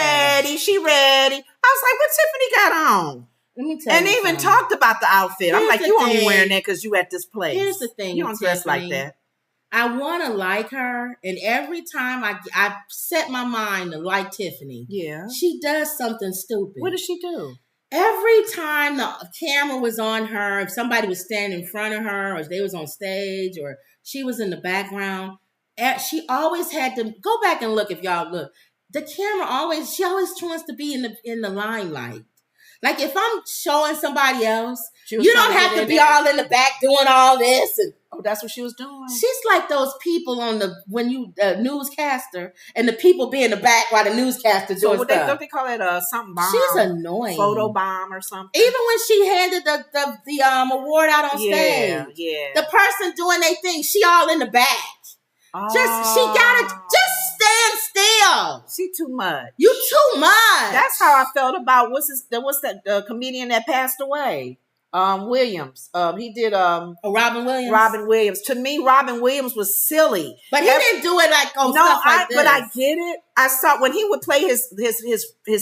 I was like, what Tiffany got on? Let me tell you. And they even talked about the outfit. I'm like, you only wearing that because you at this place. Here's the thing. You don't dress like that. I want to like her, and every time I set my mind to like Tiffany, yeah, she does something stupid. What does she do? Every time the camera was on her, if somebody was standing in front of her, or they was on stage, or she was in the background, she always had to go back and look. If y'all look, the camera she always wants to be in the limelight. Like if I'm showing somebody else, you don't have to be all in the back doing all this. And that's what she was doing. She's like those people on newscaster, and the people be in the back while the newscaster doing stuff. Don't they call it something bomb? She's annoying. Photo bomb or something. Even when she handed the award out on stage, the person doing their thing, she all in the back. Oh. She gotta just stand still. She too much. You too much. That's how I felt about what's that comedian that passed away? Williams. He did Robin Williams. Robin Williams. To me, Robin Williams was silly. But he didn't do it like on stuff like this. But I get it. I saw when he would play his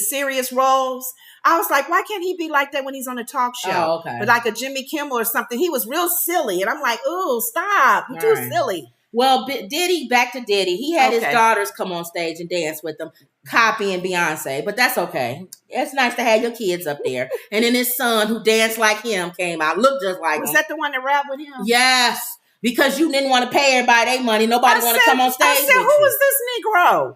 serious roles. I was like, why can't he be like that when he's on a talk show? Oh, okay. But like a Jimmy Kimmel or something. He was real silly. And I'm like, ooh, stop. You're too silly. Well, back to Diddy. He had his daughters come on stage and dance with them, copying Beyonce, but that's okay. It's nice to have your kids up there. And then his son, who danced like him, came out, looked just like him. Was that the one that rapped with him? Yes, because you didn't want to pay everybody their money. Nobody want to come on stage. I said, who was this Negro?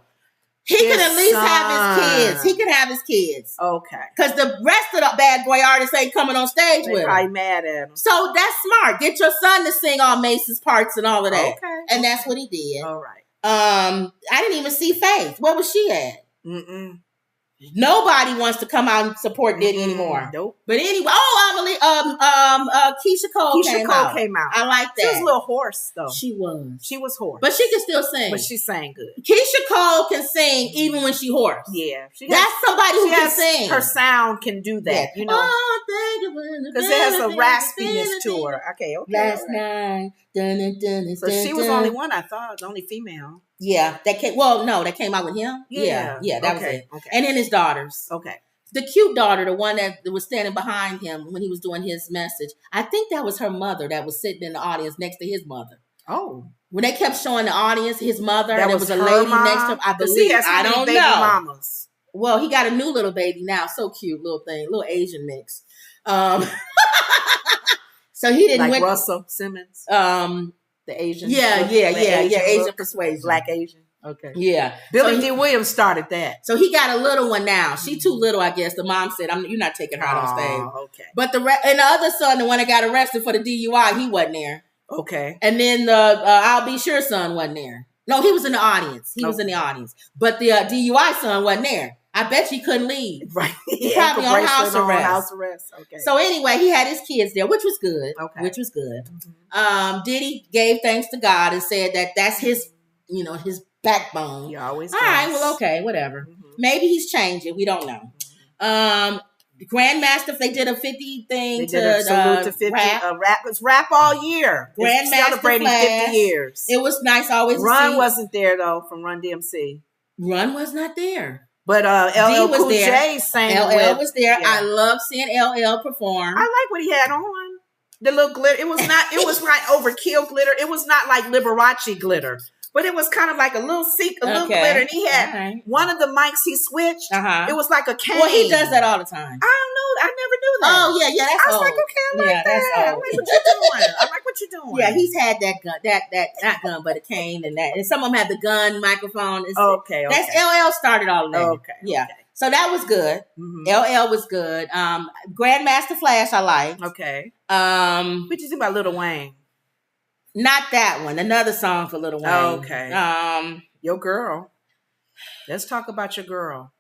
He could at least have his kids. He could have his kids. Okay. Because the rest of the bad boy artists ain't coming on stage with him. Probably mad at him. So that's smart. Get your son to sing all Mace's parts and all of that. Okay. And that's what he did. All right. I didn't even see Faith. Where was she at? Mm-mm. Nobody wants to come out and support Diddy anymore. Nope. But anyway, Keisha Cole came out. I like that. She was a little hoarse though. She was hoarse. But she can still sing. But she sang good. Keisha Cole can sing even when she hoarse. Yeah. That's somebody who can sing. Her sound can do that, you know. Because it has a raspiness to her. Okay. Last night. So she was the only one, I thought, the only female. Yeah, that came out with him. Yeah, that was it. Okay. And then his daughters. Okay. The cute daughter, the one that was standing behind him when he was doing his message, I think that was her mother that was sitting in the audience next to his mother. Oh. When they kept showing the audience his mother, there was a lady next to him. I believe. I don't know. Mamas. Well, he got a new little baby now. So cute, little thing, little Asian mix. So he didn't like Russell Simmons. The Asian. Yeah. Asian persuasion. Black Asian. Okay. Yeah. Billy D. Williams started that. So he got a little one now. She too little, I guess. The mom said, "You're not taking her out on stage." Okay. But and the other son, the one that got arrested for the DUI, he wasn't there. Okay. And then the I'll Be Sure son wasn't there. No, he was in the audience. He was in the audience. But the DUI son wasn't there. I bet you couldn't leave. Right. He probably on house arrest. Okay. So anyway, he had his kids there, which was good. Okay. Which was good. Mm-hmm. Diddy gave thanks to God and said that's his, his backbone. He always does. All right, well, okay, whatever. Mm-hmm. Maybe he's changing. We don't know. Grandmaster, they did a 50 thing. They did a salute to 50. Rap. It's rap all year. Grandmaster celebrating Flash. 50 years. It was nice always. Run wasn't there though from Run DMC. Run was not there. But LL Cool J sang. LL was there. Yeah. I love seeing LL perform. I like what he had on. The little glitter. It was not overkill glitter. It was not like Liberace glitter. But it was kind of like a little glitter. And he had one of the mics he switched. It was like a cane. Well, he does that all the time. I don't know. I never knew that. Oh, yeah. That's I was like, okay, I like that. I like what you're doing. I like what you're doing. Yeah, he's had that gun, not gun, but a cane and that. And some of them have the gun microphone. Okay. That's LL started all of that. Okay. Yeah. Okay. So that was good. Mm-hmm. LL was good. Grandmaster Flash, I liked. Okay. What you think about Lil Wayne? Not that one. Another song for Lil Wayne. Okay. Your girl. Let's talk about your girl.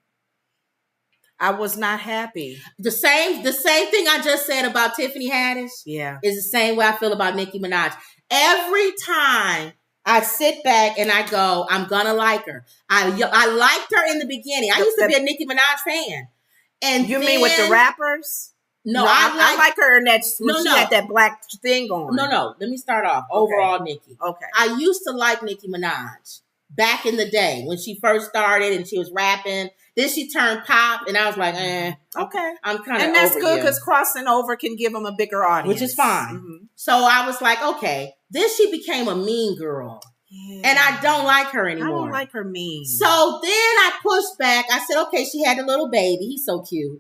I was not happy. The same thing I just said about Tiffany Haddish. Yeah. Is the same way I feel about Nicki Minaj. Every time I sit back and I go, I'm gonna like her. I liked her in the beginning. I used to be a Nicki Minaj fan. And you mean with the rappers? No, I like her in that when she had that black thing on. No. Let me start off. Overall, Nicki. Okay. I used to like Nicki Minaj back in the day when she first started and she was rapping. Then she turned pop, and I was like, okay. I'm kind of and that's good because crossing over can give them a bigger audience, which is fine. Mm-hmm. So I was like, okay. Then she became a mean girl. Yeah. And I don't like her anymore. I don't like her mean. So then I pushed back. I said, okay, she had a little baby. He's so cute.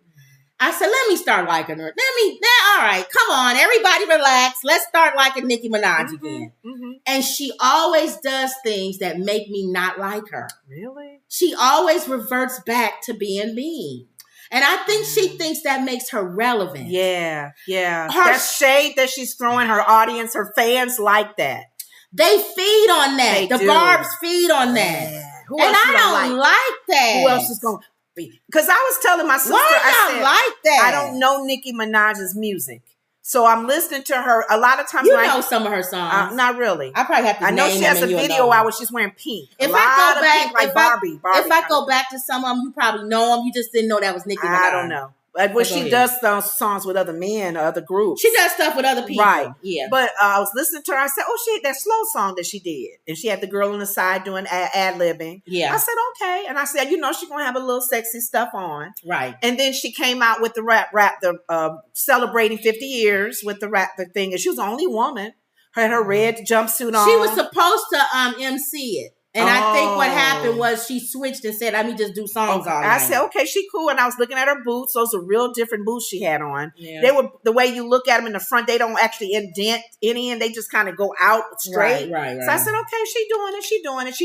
I said, let me start liking her. All right, come on, everybody relax. Let's start liking Nicki Minaj again. Mm-hmm. And she always does things that make me not like her. Really? She always reverts back to being mean. And I think she thinks that makes her relevant. Yeah. That shade that she's throwing, her audience, her fans like that. They feed on that. The Barbs feed on that. Yeah. And I don't like that. Who else is going to be? Because I was telling my sister, I said, like that. I don't know Nicki Minaj's music. So I'm listening to her a lot of times. You know some of her songs. Not really. I probably have to name them. I know she has a video where she's wearing pink. If I go back, pink, like Barbie. If I go back to some of them, you probably know them. You just didn't know that was Nicki Minaj. I don't know. But when she does those songs with other men or other groups. She does stuff with other people. Right. Yeah. But I was listening to her. I said, oh, she had that slow song that she did. And she had the girl on the side doing ad-libbing. Yeah. I said, okay. And I said, she's going to have a little sexy stuff on. Right. And then she came out with the the celebrating 50 years with the thing. And she was the only woman. Had her red jumpsuit on. She was supposed to MC it. And I think what happened was she switched and said, let me just do songs all night. I said, okay, she cool. And I was looking at her boots. Those are real different boots she had on. Yeah. They were, the way you look at them in the front, they don't actually indent any, and they just kind of go out straight. Right. So I said, okay, she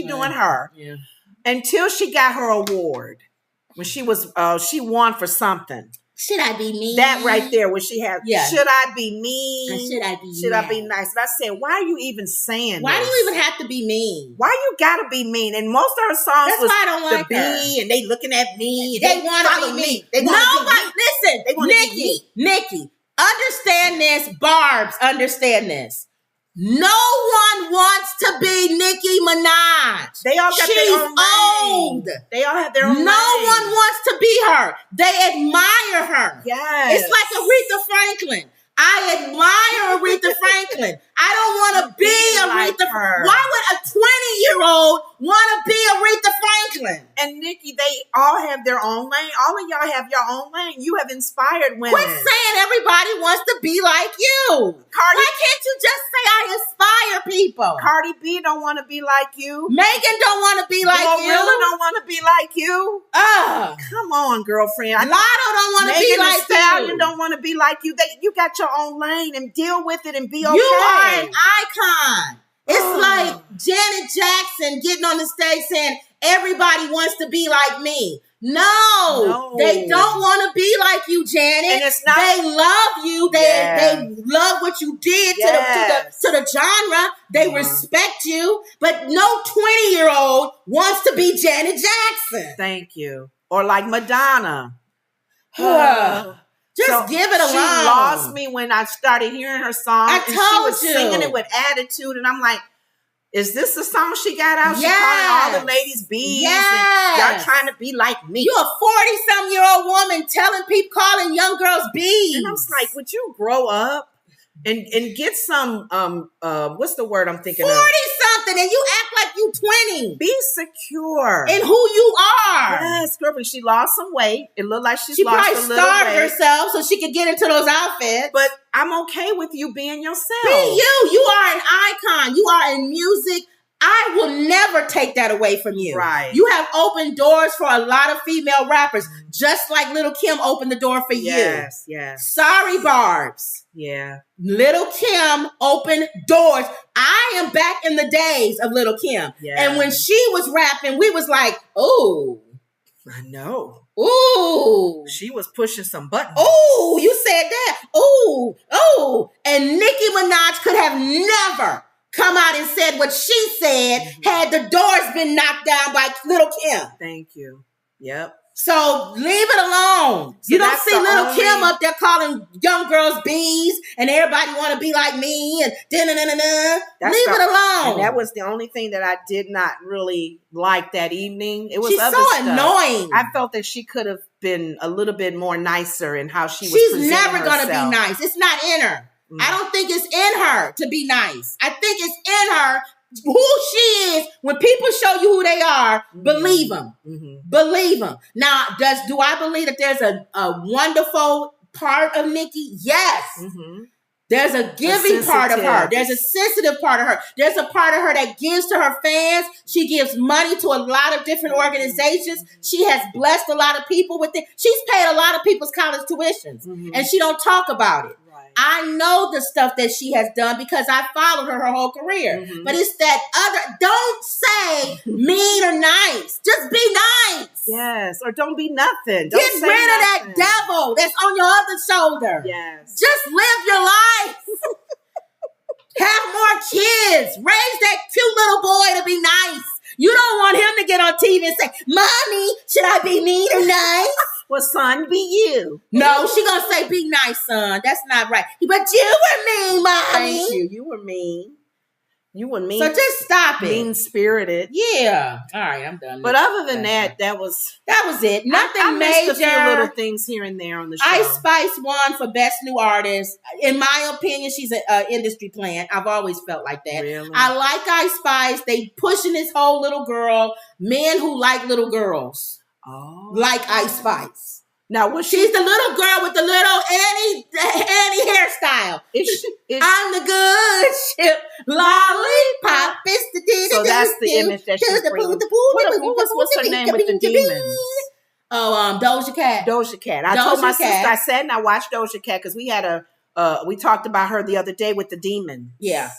doing her. Yeah. Until she got her award. When she won for something. Should I be mean? That right there, when she had, should I be mean? Or should I be Should I be nice? And I said, why are you even saying Why this? do you even have to be mean? Why you gotta be mean? And most of her songs That's was why I don't like the her. and they looking at me. They want to be me. They listen, they wanna be Nikki, understand this. Barbs, understand this. No one wants to be Nicki Minaj. They all got their own old. lane. They all have their own No lane. one wants to be her. They admire her. Yes. It's like Aretha Franklin. I admire Aretha Franklin. I don't want to be Aretha. Why would a 20-year-old want to be Aretha Franklin? And Nikki, they all have their own lane. All of y'all have your own lane. You have inspired women. Quit saying everybody wants to be like you. Why can't you just say I inspire people? Cardi B don't want to be like you. Megan don't want to be like you. Glorilla don't want to be like you. Come on, girlfriend. Lotto don't want to be like Megan Thee Stallion you. don't want to be like you. You got your own lane and deal with it and be okay. You are an icon. It's like Janet Jackson getting on the stage saying, everybody wants to be like me. No, they don't want to be like you, Janet. And it's not. They love you. They love what you did to the genre. They respect you. But no 20-year-old wants to be Janet Jackson. Thank you. Or like Madonna. Just give it alone. She lost me when I started hearing her song. I told she was singing it with attitude, and I'm like, is this the song she got out? Yes. She calling all the ladies bees. Yes. And y'all trying to be like me. You a 40-some-year-old woman telling people, calling young girls bees. And I was like, would you grow up and get some, what's the word I'm thinking 40-something, and you act like you 20. Be secure. In who you are. Yes, girlfriend. She lost some weight. It looked like she lost probably a little starved weight. herself so she could get into those outfits. But I'm okay with you being yourself. Be you. You are an icon. You are in music. I will never take that away from you. Right. You have opened doors for a lot of female rappers, just like Little Kim opened the door for you. Yes. Sorry, Barbs. Yeah. Little Kim opened doors. I am back in the days of Little Kim. Yeah. And when she was rapping, we was like, ooh. I know. Ooh. She was pushing some buttons. Ooh, you said that. Ooh. And Nicki Minaj could have never come out and said what she said had the doors been knocked down by Little Kim. Thank you. Yep. So leave it alone. So you don't see Little Kim up there calling young girls bees and everybody want to be like me and leave it alone. And that was the only thing that I did not really like that evening. It was She's other so stuff. annoying. I felt that she could have been a little bit more nicer in how she was She's presenting never going to herself. be nice. It's not in her. I don't think it's in her to be nice. I think it's in her who she is. When people show you who they are, believe them. Believe them. Now, do I believe that there's a wonderful part of Nicki? Yes. There's a giving part of her. There's a sensitive part of her. There's a part of her that gives to her fans. She gives money to a lot of different organizations. She has blessed a lot of people with it. She's paid a lot of people's college tuitions, and she don't talk about it. Right. I know the stuff that she has done because I followed her whole career. But it's that other, don't say mean or nice. Just be nice. Yes, or don't be nothing. Don't Get rid of that devil that's on your other shoulder. Yes. Just live your life. Have more kids. Raise that cute little boy to be nice. You don't want him to get on TV and say, Mommy, should I be mean or nice? Well, son, be you. No, she gonna say, be nice, son. That's not right. But you were mean, Mommy. Thank you. You were mean. You were mean. So just stop it. Mean-spirited. Yeah. All right, I'm done. But other than that was it. Nothing I major. A few little things here and there on the show. Ice Spice won for Best New Artist. In my opinion, she's an industry plant. I've always felt like that. Really? I like Ice Spice. They pushing this whole little girl. Men who like little girls. Oh. Like Ice Spice. Now, she's the little girl with the little Annie hairstyle. I'm the good ship lollipop. So that's the image that she's bringing. What's her name with the demons? Oh, Doja Cat. Doja Cat. I told my sister, I said, and I watched Doja Cat because we talked about her the other day with the demons. Yeah.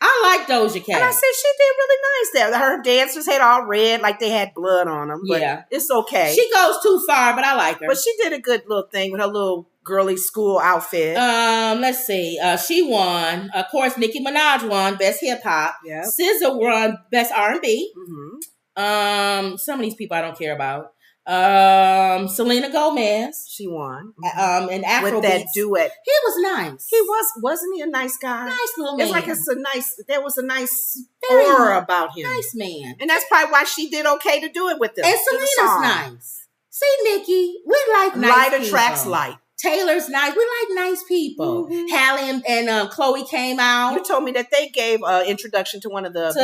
I like Doja Cat. And I said she did really nice there. Her dancers had all red, like they had blood on them. But yeah. It's okay. She goes too far, but I like her. But she did a good little thing with her little girly school outfit. Let's see. She won. Of course, Nicki Minaj won Best Hip Hop. Yeah. SZA won Best R&B. Some of these people I don't care about. Selena Gomez. She won. And Afrobeats. With that duet. He was nice. Wasn't he a nice guy? Nice little man. There was a nice aura about him. Nice man. And that's probably why she did okay to do it with them. And Selena's nice. See, Nikki, we like nice light people. Attracts light. Taylor's nice. We like nice people. Halle and Chloe came out. You told me that they gave introduction to one of the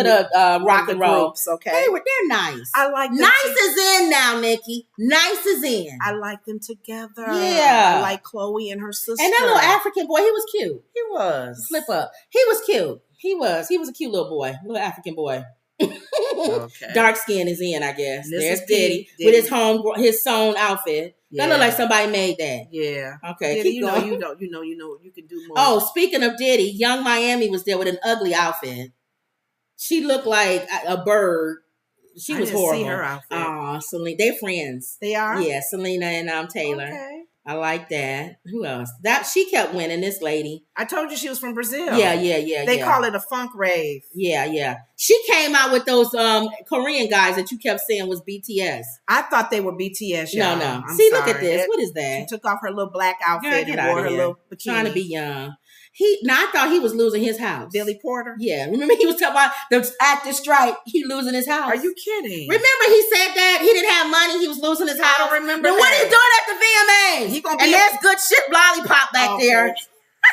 rock and roll groups. Okay, they're nice. I like them. Nice is in now, Nikki. Nice is in. I like them together. Yeah, I like Chloe and her sister. And that little African boy, he was cute. He was slip up. He was cute. He was a cute little boy, little African boy. Okay. Dark skin is in, I guess. There's Diddy with his sewn outfit. Yeah. That look like somebody made that. Yeah. Okay. Diddy, you can do more. Oh, speaking of Diddy, Young Miami was there with an ugly outfit. She looked like a bird. She was horrible. See her outfit. Oh, Selena. They're friends. They are? Yeah, Selena and Taylor. Okay. I like that. Who else? She kept winning, this lady. I told you she was from Brazil. Yeah. They call it a funk rave. Yeah. She came out with those Korean guys that you kept saying was BTS. I thought they were BTS, y'all. No. See, look at this. What is that? She took off her little black outfit and wore her little bikini. Trying to be young. I thought he was losing his house. Billy Porter? Yeah. Remember he was talking about the actor strike. He losing his house. Are you kidding? Remember he said that? He didn't have money. He was losing his house. I don't remember Then what are you doing at the VMAs? And there's good shit lollipop back there.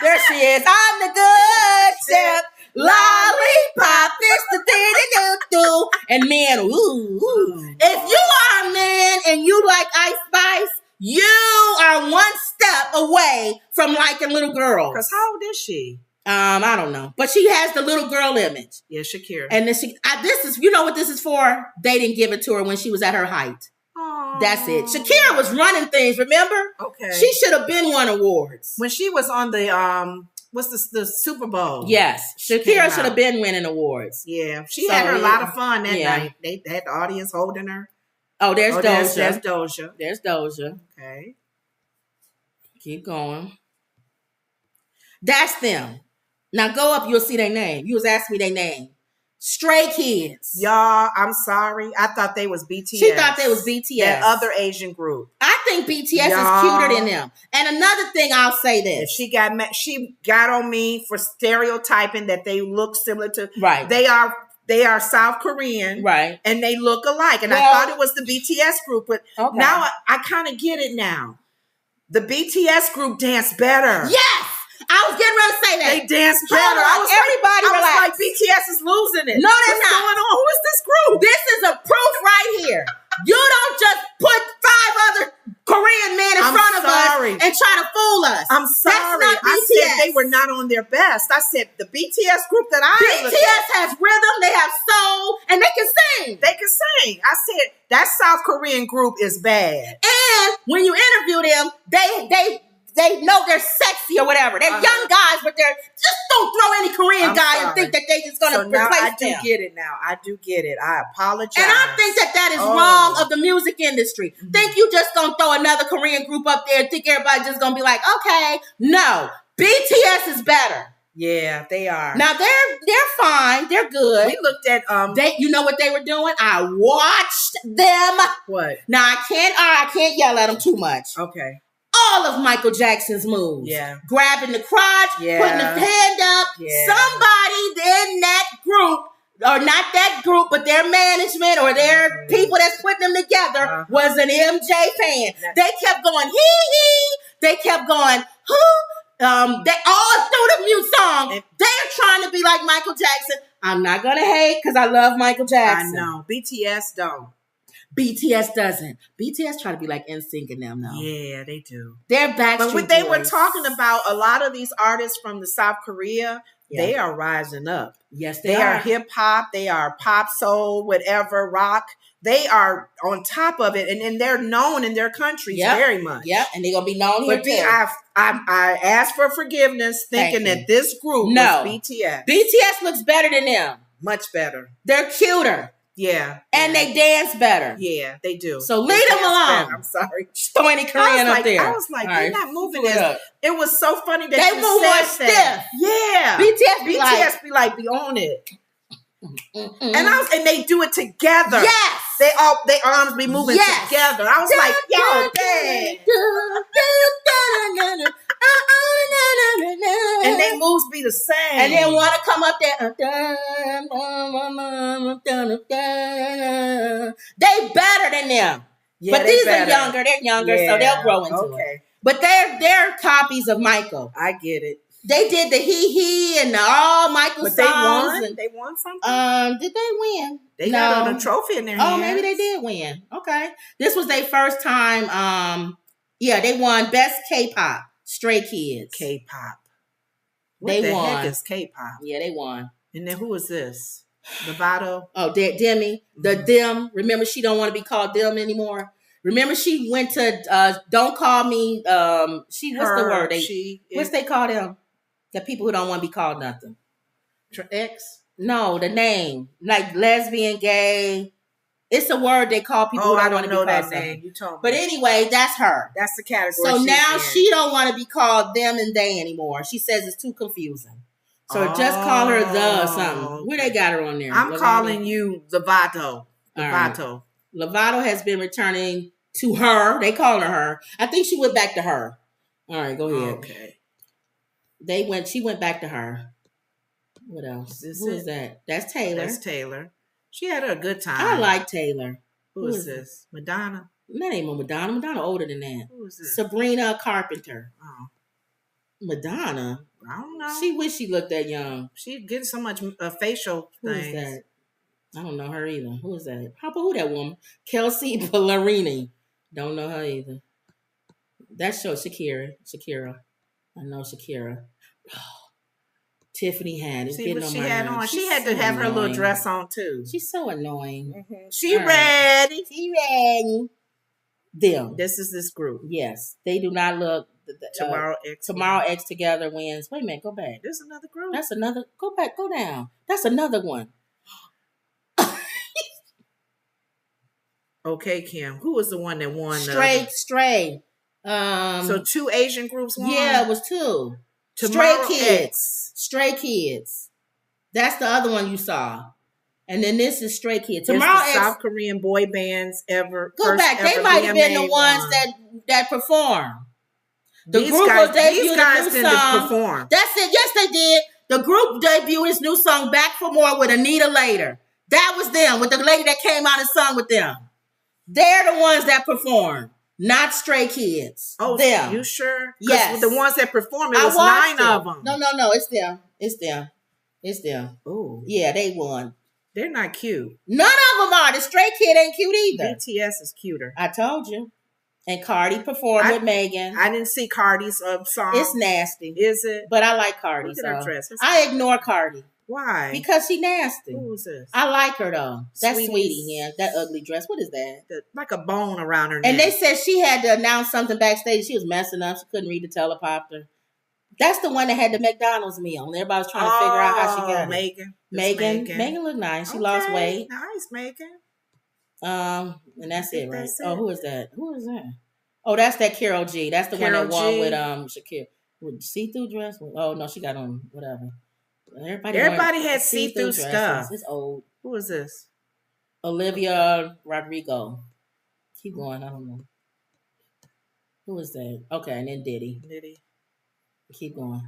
There she is. I'm the good ship lollipop. It's the thing that you do. And man, ooh. If you are a man and you like Ice Spice, you are one step away from liking little girls. Because how old is she? I don't know. But she has the little girl image. Yeah, Shakira. And this is, you know what this is for? They didn't give it to her when she was at her height. Aww. That's it. Shakira was running things, remember? Okay. She should have been won awards. When she was on the, what's the Super Bowl? Yes. Shakira should have been winning awards. Yeah. She had a lot of fun that night. They had the audience holding her. Oh, there's Doja. There's Doja. There's Doja. Okay. Keep going. That's them. Now go up, you'll see their name. You was asking me their name. Stray Kids. Y'all, I'm sorry. I thought they was BTS. She thought they was BTS. That other Asian group. I think BTS is cuter than them. And another thing, I'll say this. She got on me for stereotyping that they look similar to. Right. They are South Korean, right? And they look alike. And I thought it was the BTS group, but now I kind of get it now. The BTS group dance better. Yes, I was getting ready to say that. They dance better. I was like, BTS is losing it. No, they're not. What's going on? Who is this group? This is a proof right here. You don't just put 5 other Korean men in front of us and try to fool us. I'm sorry. That's not BTS. I said they were not on their best. I said the BTS group that I looked BTS has rhythm, they have soul, and they can sing. they can sing. I said that South Korean group is bad. And when you interview them, they know they're sexy or whatever. They're young guys, but they're just don't throw any Korean guy and think that they just gonna replace I do them. get it now. I do get it. I apologize. And I think that is wrong of the music industry. Think you just gonna throw another Korean group up there and think everybody just gonna be like, okay, no. BTS is better. Yeah, they are. Now they're fine. They're good. We looked at You know what they were doing? I watched them. what? Now I can't yell at them too much. Okay. All of Michael Jackson's moves. Yeah. Grabbing the crotch, Yeah. putting his hand up. Yeah. Somebody in that group, or not that group, but their management or their people that's putting them together was an MJ fan. They kept going, hee. They kept going, who? They all through the mute song. They're trying to be like Michael Jackson. I'm not going to hate because I love Michael Jackson. I know. BTS don't. BTS doesn't. BTS try to be like NSYNC and them now. Yeah, they do. They're Backstreet But what they were Boys. talking about, a lot of these artists from the South Korea, Yeah. they are rising up. Yes, They are hip hop. They are pop, soul, whatever, rock. They are on top of it, and they're known in their countries very much. Yeah, and they're gonna be known here But too. I asked for forgiveness, thinking Thank you. that this group was BTS. BTS looks better than them. Much better. They're cuter. Yeah. And they dance better. Yeah, they do. So They leave them dance alone. better. I'm sorry. Throw any Korean up there. I was like, All they're right, not moving pull it this. up. It was so funny that They you move said more that. stiff. Yeah. BTS be like, be on it. And they do it together. yes. Their arms be moving Yes. together. I was like, yo, dang. And they moves be the same. And then want to come up there. They better than them. Yeah, but they these better. are younger. They're younger, so they'll grow into it. But they're copies of Michael. I get it. They did the he and the all Michael But songs. they won something? Did they win? They got a trophy in their hands. Oh, maybe they did win. Okay. This was their first time. They won Best K-pop. Stray Kids. K-pop. They What the won. heck is K-pop? Yeah, they won. And then who is this? Lovato? Oh, Demi. The Dem. Remember, she don't want to be called Dem anymore. Remember, she went to Don't Call Me. What's the word? What's they call them? The people who don't want to be called nothing. X? No, the name. Like lesbian, gay. It's a word they call people who I don't want don't to be know called that something. name. You told me. But anyway, that's her. That's the category. So she's now in. she don't want to be called them and they anymore. She says it's too confusing. So just call her the or something. Where they got her on there? I'm Lovato? calling you Lovato. right. Lovato. Lovato has been returning to her. They call her. I think she went back to her. All right, go ahead. Okay. She went back to her. What else? Who is that? That's Taylor. That's Taylor. She had a good time. I like Taylor. Who is this? Madonna? That ain't Madonna. Madonna older than that. Who is this? Sabrina Carpenter. Oh, Madonna. I don't know. She wish she looked that young. She getting so much facial Who is things. that? I don't know her either. Who is that? Who that woman? Kelsey Ballerini. Don't know her either. That show Shakira. I know Shakira. Tiffany Haddish. See what on she my had nerves. on? She's She had to so have her little annoying. dress on too. She's so annoying. She All right. ready. She ready. Them. This is this group. Yes. They do not look. Tomorrow X Together wins. Wait a minute. Go back. This is another group. That's another. Go back. Go down. That's another one. Okay, Kim. Who was the one that won? Stray. So 2 Asian groups won? Yeah, it was 2. Tomorrow Stray Kids. X. Stray Kids. That's the other one you saw. And then this is Stray Kids. It's Tomorrow the X. South Korean boy bands ever. Go back. They might have been the ones that performed. The group was debuted these guys a new didn't song. perform. That's it. Yes, they did. The group debuted its new song "Back for More" with Anita later. That was them with the lady that came out and sung with them. They're the ones that performed, not Stray Kids. Oh, them. You sure? Yes. The ones that performed, it was watched 9 of them. No. It's them. Oh, Yeah, they won. they're not cute. None of them are. The Stray Kid ain't cute either. BTS is cuter. I told you. And Cardi performed with Megan. I didn't see Cardi's song. It's nasty. Is it? But I like Cardi. Look at her So dress. I ignore Cardi. Why? Because she nasty. Who's this? I like her though. That's Sweeties. Sweetie, yeah. That ugly dress. What is that? Like a bone around her neck. And they said she had to announce something backstage. She was messing up. She couldn't read the teleprompter. That's the one that had the McDonald's meal. And everybody was trying to figure out how she got it. Megan looked nice. She lost weight. Nice, Megan. And that's it, right? Oh, who is that? Who is that? Oh, that's that Carol G. That's the one that won with Shakira. With see-through dress? Oh no, she got on whatever. Everybody had see-through stuff. It's old. Who is this? Olivia Rodrigo. Keep going. I don't know. Who is that? Okay, and then Diddy. Keep going.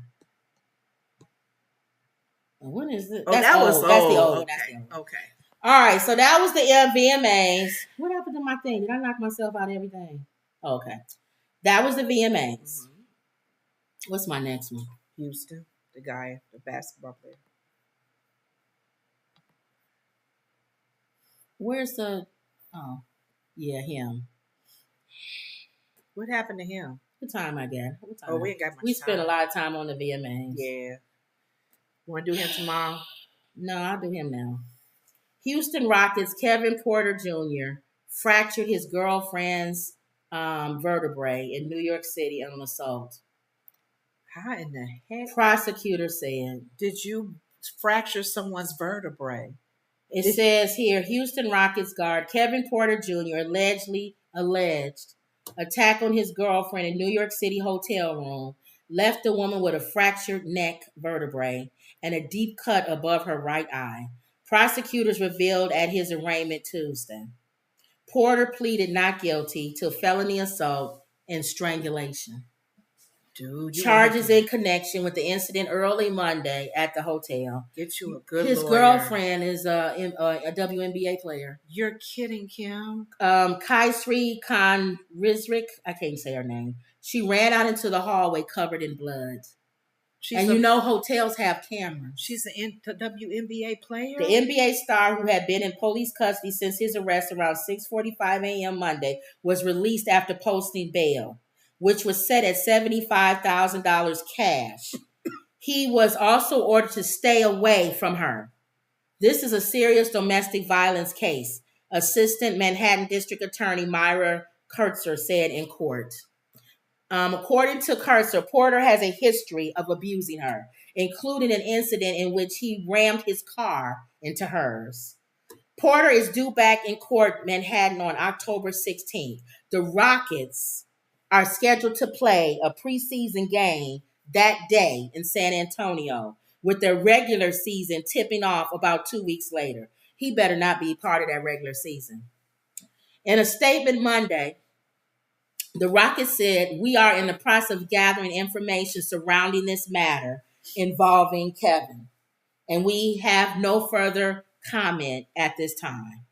When is this? Oh, that's old. That's the old. Okay. All right, so that was the VMAs. What happened to my thing? Did I knock myself out of everything? Oh, okay. That was the VMAs. Mm-hmm. What's my next one? Houston, the guy, the basketball player. Where's the... Oh, yeah, him. What happened to him? What time I got? Oh, we ain't got much time. We spent a lot of time on the VMAs. Yeah. You want to do him tomorrow? No, I'll do him now. Houston Rockets Kevin Porter Jr. fractured his girlfriend's vertebrae in New York City in an assault. How in the heck? Prosecutor said. Did you fracture someone's vertebrae? It says here, Houston Rockets guard Kevin Porter Jr. alleged attack on his girlfriend in New York City hotel room left the woman with a fractured neck vertebrae and a deep cut above her right eye. Prosecutors revealed at his arraignment Tuesday. Porter pleaded not guilty to felony assault and strangulation. Charges in connection with the incident early Monday at the hotel. Get you a good His lawyer. girlfriend is a WNBA player. You're kidding, Kim? Kaisri Khan Rizrik, I can't say her name. She ran out into the hallway covered in blood. Hotels have cameras. She's a WNBA player? The NBA star, who had been in police custody since his arrest around 6:45 a.m. Monday, was released after posting bail, which was set at $75,000 cash. He was also ordered to stay away from her. This is a serious domestic violence case, Assistant Manhattan District Attorney Myra Kurtzer said in court. According to Kurtzer, Porter has a history of abusing her, including an incident in which he rammed his car into hers. Porter is due back in court Manhattan on October 16th. The Rockets are scheduled to play a preseason game that day in San Antonio, with their regular season tipping off about 2 weeks later. He better not be part of that regular season. In a statement Monday, the Rockets said, "We are in the process of gathering information surrounding this matter involving Kevin, and we have no further comment at this time."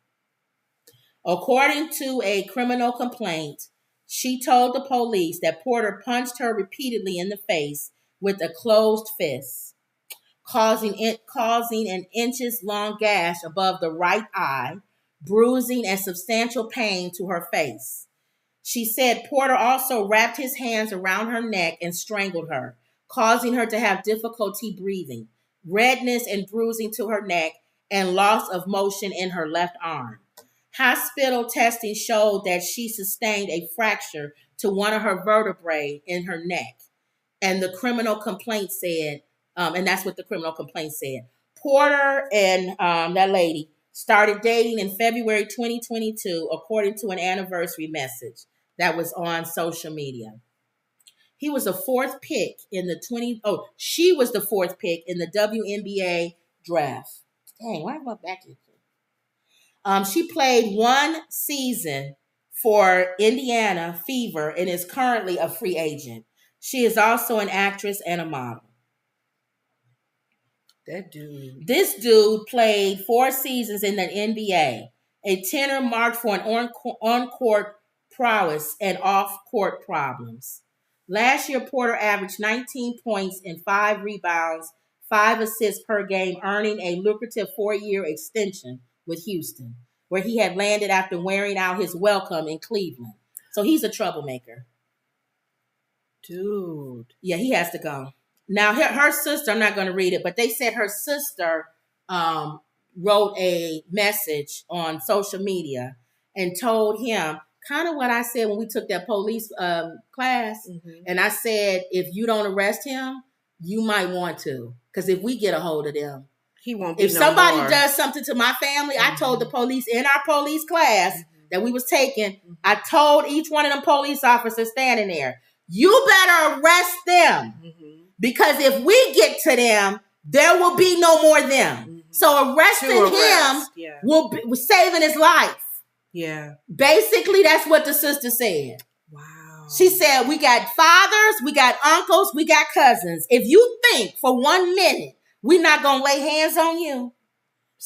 According to a criminal complaint, she told the police that Porter punched her repeatedly in the face with a closed fist, causing an inches-long gash above the right eye, bruising and substantial pain to her face. She said Porter also wrapped his hands around her neck and strangled her, causing her to have difficulty breathing, redness and bruising to her neck, and loss of motion in her left arm. Hospital testing showed that she sustained a fracture to one of her vertebrae in her neck. And the criminal complaint said, and that's what the criminal complaint said. Porter and that lady started dating in February 2022, according to an anniversary message that was on social media. He was the fourth pick in the she was the fourth pick in the WNBA draft. Dang, why am I back here? She played one season for Indiana Fever and is currently a free agent. She is also an actress and a model. This dude played 4 seasons in the NBA, a tenor marked for an on-court prowess and off-court problems. Last year, Porter averaged 19 points and 5 rebounds, 5 assists per game, earning a lucrative 4-year extension with Houston, where he had landed after wearing out his welcome in Cleveland. So he's a troublemaker. Dude. Yeah, he has to go. Now, her sister, I'm not going to read it, but they said her sister wrote a message on social media and told him kind of what I said when we took that police class. Mm-hmm. And I said, if you don't arrest him, you might want to. Because if we get a hold of them, he won't be if no somebody more. does something to my family, I told the police in our police class that we was taking, I told each one of them police officers standing there, you better arrest them. Because if we get to them, there will be no more them. So arresting him will be saving his life. Yeah. Basically, that's what the sister said. Wow. She said, we got fathers, we got uncles, we got cousins. If you think for 1 minute we're not going to lay hands on you,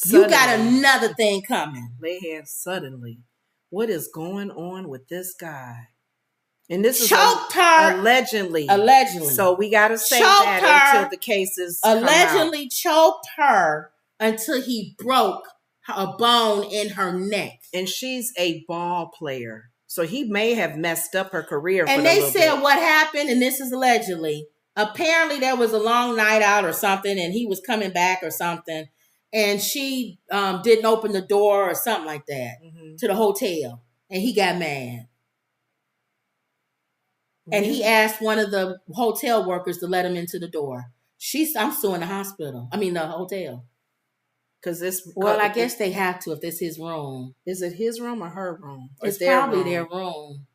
you got another thing coming. Lay hands suddenly. What is going on with this guy? And this choked is her allegedly. So we got to say choked that her, until the cases allegedly choked her until he broke a bone in her neck. And she's a ball player. So he may have messed up her career. And they said what happened, and this is allegedly, apparently there was a long night out or something, and he was coming back or something, and she didn't open the door or something like that to the hotel, and he got mad. And he asked one of the hotel workers to let him into the door. I'm suing the hospital. I mean, the hotel. Well, I guess they have to if it's his room. Is it his room or her room? It's probably their room.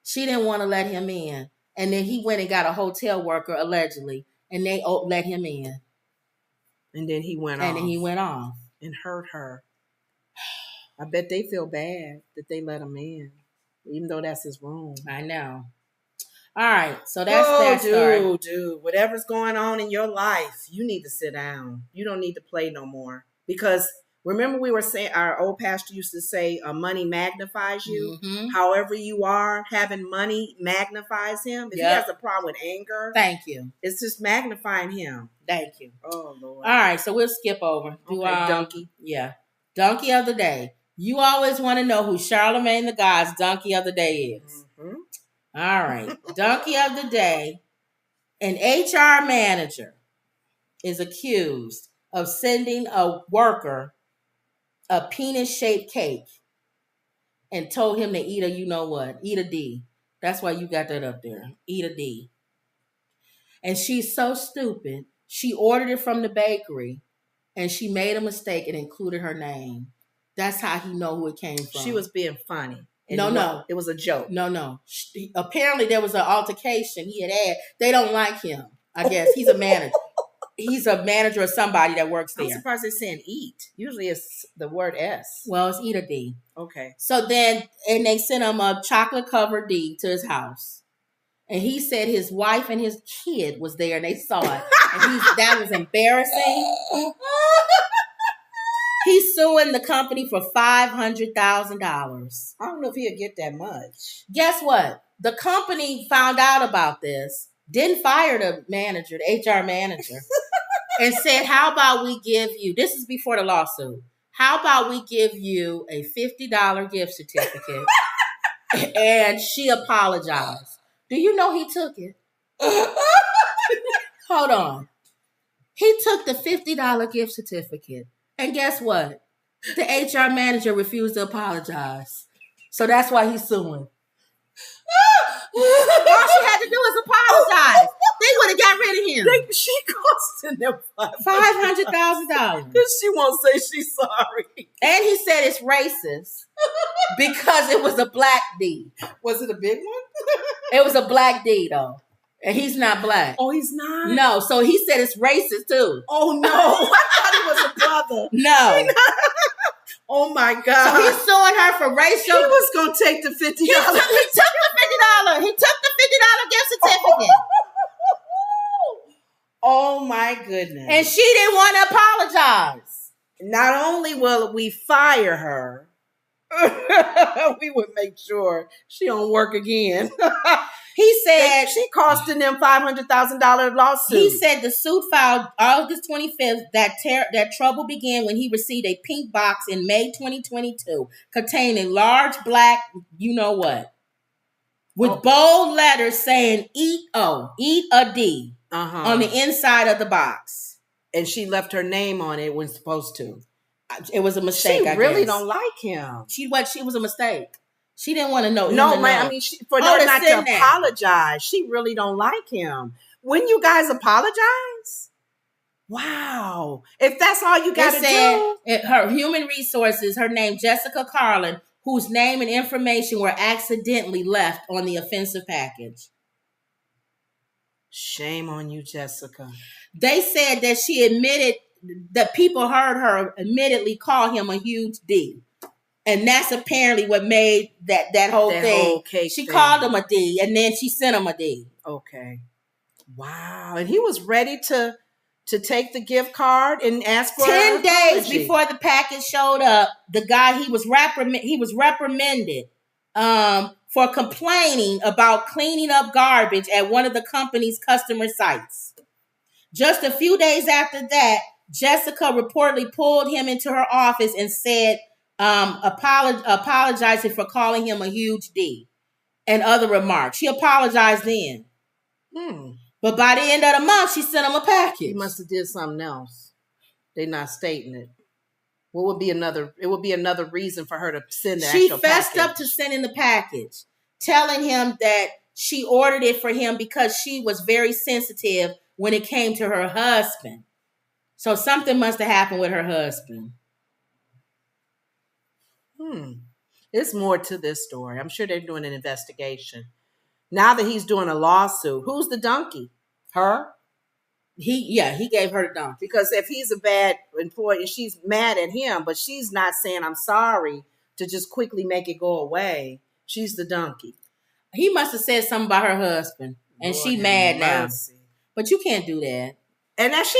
She didn't want to let him in. And then he went and got a hotel worker, allegedly, and they let him in. And then he went off. And hurt her. I bet they feel bad that they let him in, even though that's his room. I know. All right, so that's that story. Dude, whatever's going on in your life, you need to sit down. You don't need to play no more. Because remember we were saying, our old pastor used to say, money magnifies you. However you are, having money magnifies him. If he has a problem with anger. Thank you. It's just magnifying him. Thank you. Oh, Lord. All right, so we'll skip over. Donkey. Yeah. Donkey of the day. You always want to know who Charlemagne the God's donkey of the day is. All right. Donkey of the day. An HR manager is accused of sending a worker a penis-shaped cake and told him to eat a you-know-what. Eat a D. That's why you got that up there. Eat a D. And she's so stupid. She ordered it from the bakery and she made a mistake and included her name. That's how he know who it came from. She was being funny. No. It was a joke. No. Apparently there was an altercation he had. They don't like him. I guess he's a manager. He's a manager or somebody that works there. I'm surprised they're saying eat. Usually it's the word S. Well, it's eat a D. Okay. So then, and they sent him a chocolate covered D to his house. And he said his wife and his kid was there and they saw it. And that was embarrassing. He's suing the company for $500,000. I don't know if he'll get that much. Guess what? The company found out about this, didn't fire the manager, the HR manager, and said, how about we give you, this is before the lawsuit, how about we give you a $50 gift certificate? And she apologized. Do you know he took it? Hold on. He took the $50 gift certificate. And guess what? The HR manager refused to apologize. So that's why he's suing. All she had to do was apologize. They would have got rid of him. She costing them $500,000. Because she won't say she's sorry. And he said it's racist because it was a black D. Was it a big one? It was a black D, though. And he's not black. Oh, he's not? No, so he said it's racist, too. Oh, no. I thought he was a brother. No. Oh, my God. So he's suing her for racial. He was going to take the $50. He took the $50. He took the $50 gift certificate. Oh, my goodness. And she didn't want to apologize. Not only will we fire her, we would make sure she don't work again. He said she costing them $500,000 lawsuit. He said the suit filed August 25th. That trouble began when he received a pink box in May 2022 containing large black, you know what. with bold letters saying eat a D on the inside of the box. And she left her name on it when supposed to. It was a mistake. She really don't like him. She was a mistake. She didn't want to know. No, man. I mean, for her not to apologize, she really don't like him. When you guys apologize? Wow. If that's all you got to do. Her human resources, her name, Jessica Carlin, whose name and information were accidentally left on the offensive package. Shame on you, Jessica. They said that she admitted that people heard her admittedly call him a huge D. And that's apparently what made that whole thing. She called him a D, and then she sent him a D. Okay. Wow. And he was ready to take the gift card and ask for 10 days before the package showed up. The guy, he was reprimanded for complaining about cleaning up garbage at one of the company's customer sites. Just a few days after that, Jessica reportedly pulled him into her office and said, apologizing for calling him a huge D and other remarks. She apologized then. But by the end of the month, she sent him a package. He must have did something else. They're not stating it. What would be another? It would be another reason for her to send the actual package. She fessed up to sending the package, telling him that she ordered it for him because she was very sensitive when it came to her husband. So something must have happened with her husband. There's more to this story. I'm sure they're doing an investigation. Now that he's doing a lawsuit, who's the donkey? Her? He gave her the donkey. Because if he's a bad employee, she's mad at him, but she's not saying I'm sorry to just quickly make it go away. She's the donkey. He must have said something about her husband, and Lord, she mad now. But you can't do that. And now she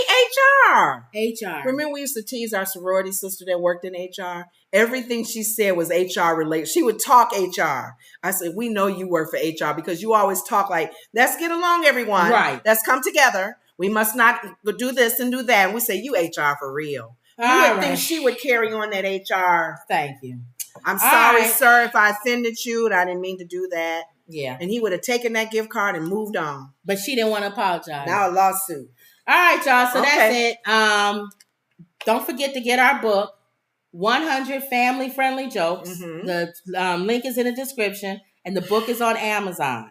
HR. HR. Remember we used to tease our sorority sister that worked in HR? Everything she said was HR related. She would talk HR. I said, we know you work for HR because you always talk like, let's get along, everyone. Right. Let's come together. We must not do this and do that. And we say, you HR for real. You would think she would carry on that HR. Thank you. I'm sorry, sir, if I offended you and I didn't mean to do that. Yeah. And he would have taken that gift card and moved on. But she didn't want to apologize. Now a lawsuit. All right, y'all. So that's it. Don't forget to get our book, 100 Family Friendly Jokes. The link is in the description, and the book is on Amazon.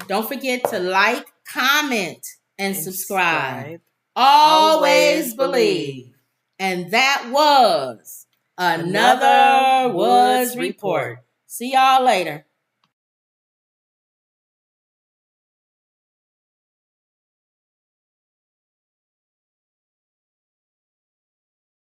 Don't forget to like, comment, and subscribe. Always believe. And that was another Woods Report. See y'all later.